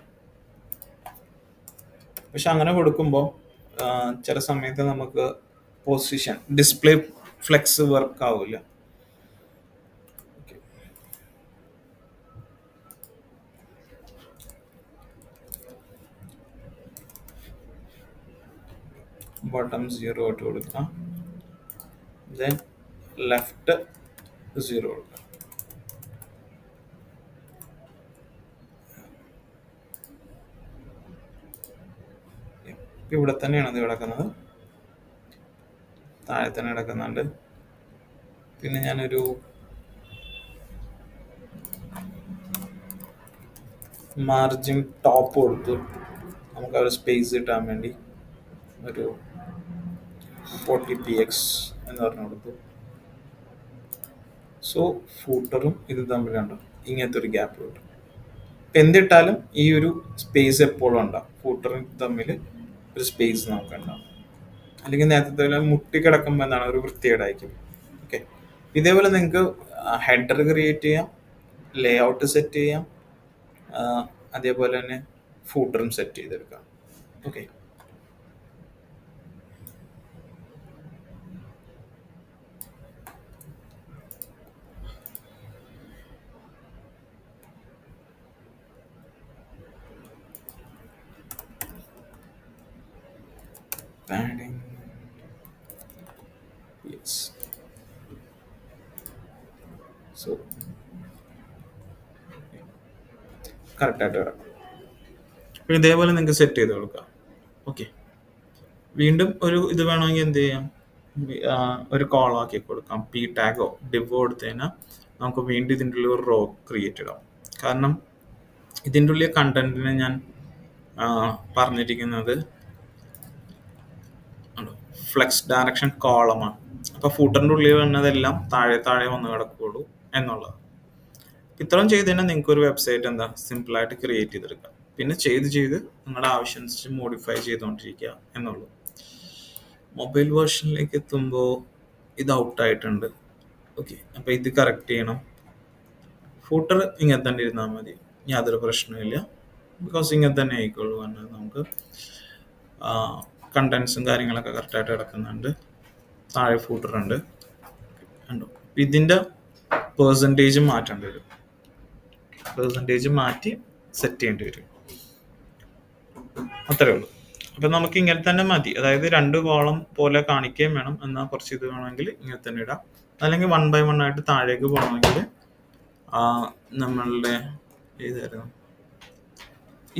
A: പക്ഷെ അങ്ങനെ കൊടുക്കുമ്പോൾ ചില സമയത്ത് നമുക്ക് പൊസിഷൻ ഡിസ്പ്ലേ ഫ്ലെക്സ് വർക്ക് ആവില്ല. ബോട്ടം 0 ഇട്ട് കൊടുക്കാം, ദെൻ ലെഫ്റ്റ് 0 കൊടുക്കാം. ഇവിടെ തന്നെയാണ് അത് കിടക്കുന്നത്, താഴെ തന്നെ കിടക്കുന്നുണ്ട്. പിന്നെ ഞാനൊരു മാർജിൻ ടോപ്പ് കൊടുത്തു, നമുക്ക് ആ ഒരു സ്പേസ് കിട്ടാൻ വേണ്ടി ഒരു 40px എന്ന് പറഞ്ഞു കൊടുത്തു. സോ ഫൂട്ടറും ഇത് തമ്മിൽ കണ്ടോ ഇങ്ങനത്തെ ഒരു ഗ്യാപ്പ് കിട്ടും. എന്തിട്ടാലും ഈ ഒരു സ്പേസ് എപ്പോഴും ഉണ്ടാവും, ഫൂട്ടറും തമ്മിൽ ഒരു സ്പേസ് നമുക്ക് ഉണ്ടാവും. അല്ലെങ്കിൽ നേരത്തെ മുട്ടിക്കിടക്കുമ്പോൾ എന്താണ് ഒരു വൃത്തികേടായിരിക്കും. ഓക്കെ, ഇതേപോലെ നിങ്ങൾക്ക് ഹെഡർ ക്രിയേറ്റ് ചെയ്യാം, ലേ ഔട്ട് സെറ്റ് ചെയ്യാം, അതേപോലെ തന്നെ ഫൂട്ടറും സെറ്റ് ചെയ്തെടുക്കാം. Okay, padding, yes. So കറക്റ്റായിട്ട് കിടക്കും. അപ്പോൾ ഇതേപോലെ നിങ്ങൾക്ക് സെറ്റ് ചെയ്ത് കൊടുക്കാം. ഓക്കെ, വീണ്ടും ഒരു ഇത് വേണമെങ്കിൽ എന്ത് ചെയ്യാം, ഒരു കോൾ ആക്കി കൊടുക്കാം. പി ടാഗോ ഡിവ് കൊടുത്തു കഴിഞ്ഞാൽ നമുക്ക് വീണ്ടും ഇതിൻ്റെ ഉള്ളിൽ ഒരു റോ ക്രിയേറ്റ് ഇടാം. കാരണം ഇതിൻ്റെ ഉള്ളിൽ കണ്ടന്റിനെ ഞാൻ പറഞ്ഞിരിക്കുന്നത് ഫ്ലെക്സ് ഡയറക്ഷൻ കോളമാണ്. അപ്പോൾ ഫൂട്ടറിൻ്റെ ഉള്ളിൽ വന്നതെല്ലാം താഴെ താഴെ വന്ന് കിടക്കുകയുള്ളൂ എന്നുള്ളത്. ഇത്രയും ചെയ്ത് കഴിഞ്ഞാൽ നിങ്ങൾക്ക് ഒരു വെബ്സൈറ്റ് എന്താ സിമ്പിളായിട്ട് ക്രിയേറ്റ് ചെയ്തെടുക്കാം. പിന്നെ ചെയ്ത് നിങ്ങളുടെ ആവശ്യമനുസരിച്ച് മോഡിഫൈ ചെയ്തുകൊണ്ടിരിക്കുക എന്നുള്ളൂ. മൊബൈൽ വേർഷനിലേക്ക് എത്തുമ്പോൾ ഇത് ഔട്ടായിട്ടുണ്ട്. ഓക്കെ, അപ്പോൾ ഇത് കറക്റ്റ് ചെയ്യണം. ഫൂട്ടർ ഇങ്ങനെ തന്നെ ഇരുന്നാൽ മതി, യാതൊരു പ്രശ്നമില്ല. ബിക്കോസ് ഇങ്ങനെ തന്നെ ആയിക്കോളൂ. പറഞ്ഞാൽ നമുക്ക് കണ്ടൻസും കാര്യങ്ങളൊക്കെ കറക്റ്റായിട്ട് കിടക്കുന്നുണ്ട്. താഴെ ഫൂട്ടർ ഉണ്ട്, കണ്ടോ. ഇതിൻ്റെ പേഴ്സൻറ്റേജ് മാറ്റേണ്ടി വരും, പേഴ്സൻറ്റേജ് മാറ്റി സെറ്റ് ചെയ്യേണ്ടി വരും. അത്രേ ഉള്ളൂ. അപ്പം നമുക്ക് ഇങ്ങനെ തന്നെ മതി. അതായത് 2 കോളം പോലെ കാണിക്കുകയും വേണം, എന്നാൽ കുറച്ച് ഇത് വേണമെങ്കിൽ ഇങ്ങനെ തന്നെ ഇടാം. അല്ലെങ്കിൽ 1 by 1 ആയിട്ട് താഴേക്ക് പോകണമെങ്കിൽ നമ്മളുടെ ഏതായിരുന്നു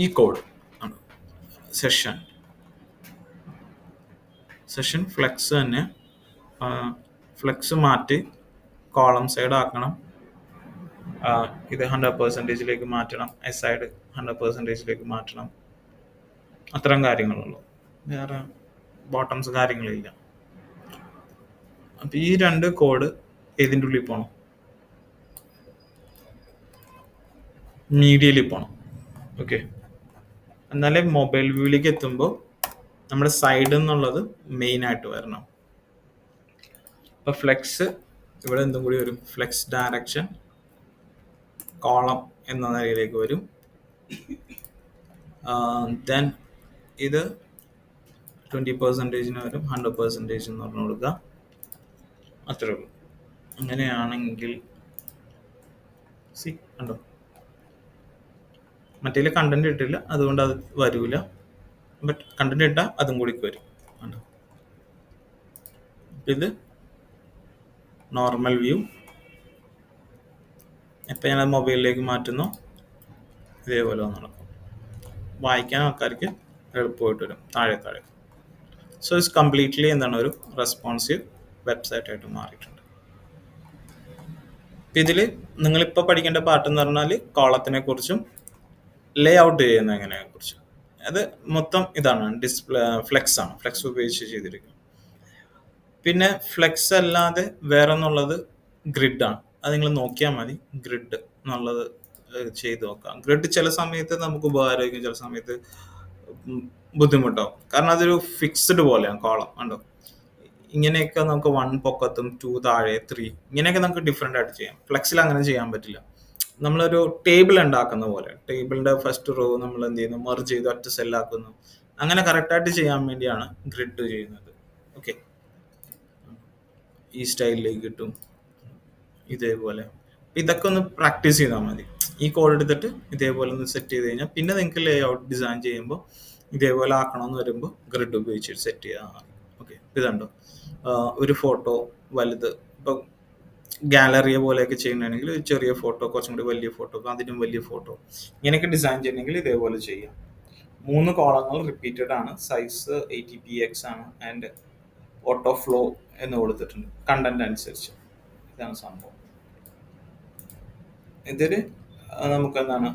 A: ഈ കോഡ് ആണ്, സെഷൻ ഫ്ലെക്സ് തന്നെ. ഫ്ലെക്സ് മാറ്റി കോളം സൈഡ് ആക്കണം. ഇത് 100% മാറ്റണം, സൈഡ് 100% മാറ്റണം. അത്തരം കാര്യങ്ങളുള്ളൂ, വേറെ ബോട്ടംസ് കാര്യങ്ങളില്ല. അപ്പം ഈ 2 കോഡ് ഏതിൻ്റെ ഉള്ളിൽ പോകണം, മീഡിയയിൽ പോകണം. ഓക്കെ, എന്നാലേ മൊബൈൽ വ്യൂവിലേക്ക് എത്തുമ്പോൾ നമ്മുടെ സൈഡിൽ നിന്നുള്ളത് മെയിനായിട്ട് വരണം. അപ്പോൾ ഫ്ലെക്സ് ഇവിടെ എന്തും കൂടി വരും, ഫ്ലെക്സ് ഡയറക്ഷൻ കോളം എന്ന നിലയിലേക്ക് വരും. ദെൻ ഇത് 20% വരും, 100% എന്ന് പറഞ്ഞു കൊടുക്കുക. അത്രേ ഉള്ളൂ. അങ്ങനെയാണെങ്കിൽ സി കണ്ടോ, മറ്റേതിൽ കണ്ടന്റ് ഇട്ടില്ല അതുകൊണ്ട് അത് വരൂല, ബട്ട് കണ്ടന്റ് ഇട്ടാൽ അതും കൂടി വരും. കണ്ടോ, ഇത് നോർമൽ വ്യൂ. ഇപ്പം ഞാൻ മൊബൈലിലേക്ക് മാറ്റുന്നു, ഇതേപോലെ ഒന്ന് നടക്കും. വായിക്കാൻ ആൾക്കാർക്ക് എളുപ്പമായിട്ട് വരും താഴെ താഴെ. സോ ഇറ്റ്സ് കംപ്ലീറ്റ്ലി എന്താണ് ഒരു റെസ്പോൺസീവ് വെബ്സൈറ്റ് ആയിട്ട് മാറിയിട്ടുണ്ട്. ഇതിൽ നിങ്ങളിപ്പോൾ പഠിക്കേണ്ട പാർട്ട് എന്ന് പറഞ്ഞാൽ കോളത്തിനെ കുറിച്ചും ലേ ഔട്ട് ചെയ്യുന്നതിനെ കുറിച്ചും. അത് മൊത്തം ഇതാണ് ഡിസ്പ്ലേ, ഫ്ലെക്സ് ആണ്, ഫ്ലെക്സ് ഉപയോഗിച്ച് ചെയ്തിരിക്കുന്നത്. പിന്നെ ഫ്ലെക്സ് അല്ലാതെ വേറെ എന്നുള്ളത് ഗ്രിഡാണ്. അത് നിങ്ങൾ നോക്കിയാൽ മതി, ഗ്രിഡ് എന്നുള്ളത് ചെയ്ത് നോക്കാം. ഗ്രിഡ് ചില സമയത്ത് നമുക്ക് ഉപകാരമായിരിക്കും, ചില സമയത്ത് ബുദ്ധിമുട്ടാവും. കാരണം അതൊരു ഫിക്സ്ഡ് പോലെയാണ് കോളം. കണ്ടോ, ഇങ്ങനെയൊക്കെ നമുക്ക് 1 പൊക്കത്തും 2 താഴെ 3 ഇങ്ങനെയൊക്കെ നമുക്ക് ഡിഫറെൻ്റ് ആയിട്ട് ചെയ്യാം. ഫ്ലെക്സിൽ അങ്ങനെ ചെയ്യാൻ പറ്റില്ല. നമ്മളൊരു ടേബിൾ ഉണ്ടാക്കുന്ന പോലെ ടേബിളിന്റെ ഫസ്റ്റ് റോ നമ്മൾ എന്ത് ചെയ്യുന്നു, മെർജ് ചെയ്ത് ഒറ്റ സെല്ലാക്കുന്നു. അങ്ങനെ കറക്റ്റായിട്ട് ചെയ്യാൻ വേണ്ടിയാണ് ഗ്രിഡ് ചെയ്യുന്നത്. ഓക്കെ, ഈ സ്റ്റൈലിലേക്ക് കിട്ടും ഇതേപോലെ. ഇതൊക്കെ ഒന്ന് പ്രാക്ടീസ് ചെയ്താൽ മതി. ഈ കോഡ് എടുത്തിട്ട് ഇതേപോലെ ഒന്ന് സെറ്റ് ചെയ്ത് കഴിഞ്ഞാൽ പിന്നെ നിങ്ങൾക്ക് ലേ ഔട്ട് ഡിസൈൻ ചെയ്യുമ്പോൾ ഇതേപോലെ ആക്കണമെന്ന് വരുമ്പോൾ ഗ്രിഡ് ഉപയോഗിച്ച് സെറ്റ് ചെയ്താൽ മതി. ഓക്കെ, ഇതുണ്ടോ ഒരു ഫോട്ടോ വലുത്, ഇപ്പം ഗാലറിയെ പോലെയൊക്കെ ചെയ്യണമെങ്കിൽ ചെറിയ ഫോട്ടോ, കുറച്ചും കൂടി വലിയ ഫോട്ടോ, അതിനും വലിയ ഫോട്ടോ, ഇങ്ങനെയൊക്കെ ഡിസൈൻ ചെയ്യണമെങ്കിൽ ഇതേപോലെ ചെയ്യാം. 3 കോളങ്ങൾ റിപ്പീറ്റഡ് ആണ്, സൈസ് 80px ആണ്, ആൻഡ് ഓട്ടോ ഫ്ലോ എന്ന് കൊടുത്തിട്ടുണ്ട് കണ്ടന്റ് അനുസരിച്ച്. ഇതാണ് സംഭവം. ഇതിൽ നമുക്ക് എന്താണ്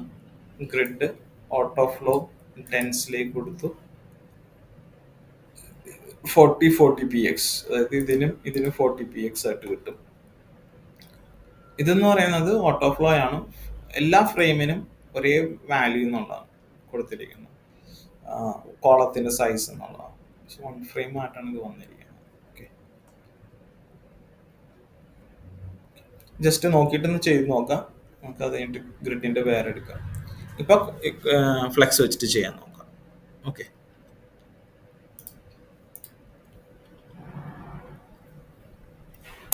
A: ഗ്രിഡ് ഓട്ടോ ഫ്ലോ ടെൻസിലേക്ക് കൊടുത്തു 40px, അതായത് ഇതിനും 40px ആയിട്ട് കിട്ടും. ഇതെന്ന് പറയുന്നത് ഓട്ടോ ഫ്ലോ ആണ്, എല്ലാ ഫ്രെയിമിനും ഒരേ വാല്യൂ എന്നുള്ളതാണ് കൊടുത്തിരിക്കുന്നത്, കോളത്തിന്റെ സൈസ് എന്നുള്ളതാണ്. 1 ഫ്രെയിം ആയിട്ടാണ് ഇത് വന്നിരിക്കുന്നത്. ഓക്കെ, ജസ്റ്റ് നോക്കിയിട്ടൊന്ന് ചെയ്ത് നോക്കാം. നമുക്ക് അത് കഴിഞ്ഞിട്ട് ഗ്രിഡിന്റെ വേറെ എടുക്കാം. ഇപ്പൊ ഫ്ലെക്സ് വെച്ചിട്ട് ചെയ്യാൻ നോക്കാം. ഓക്കെ.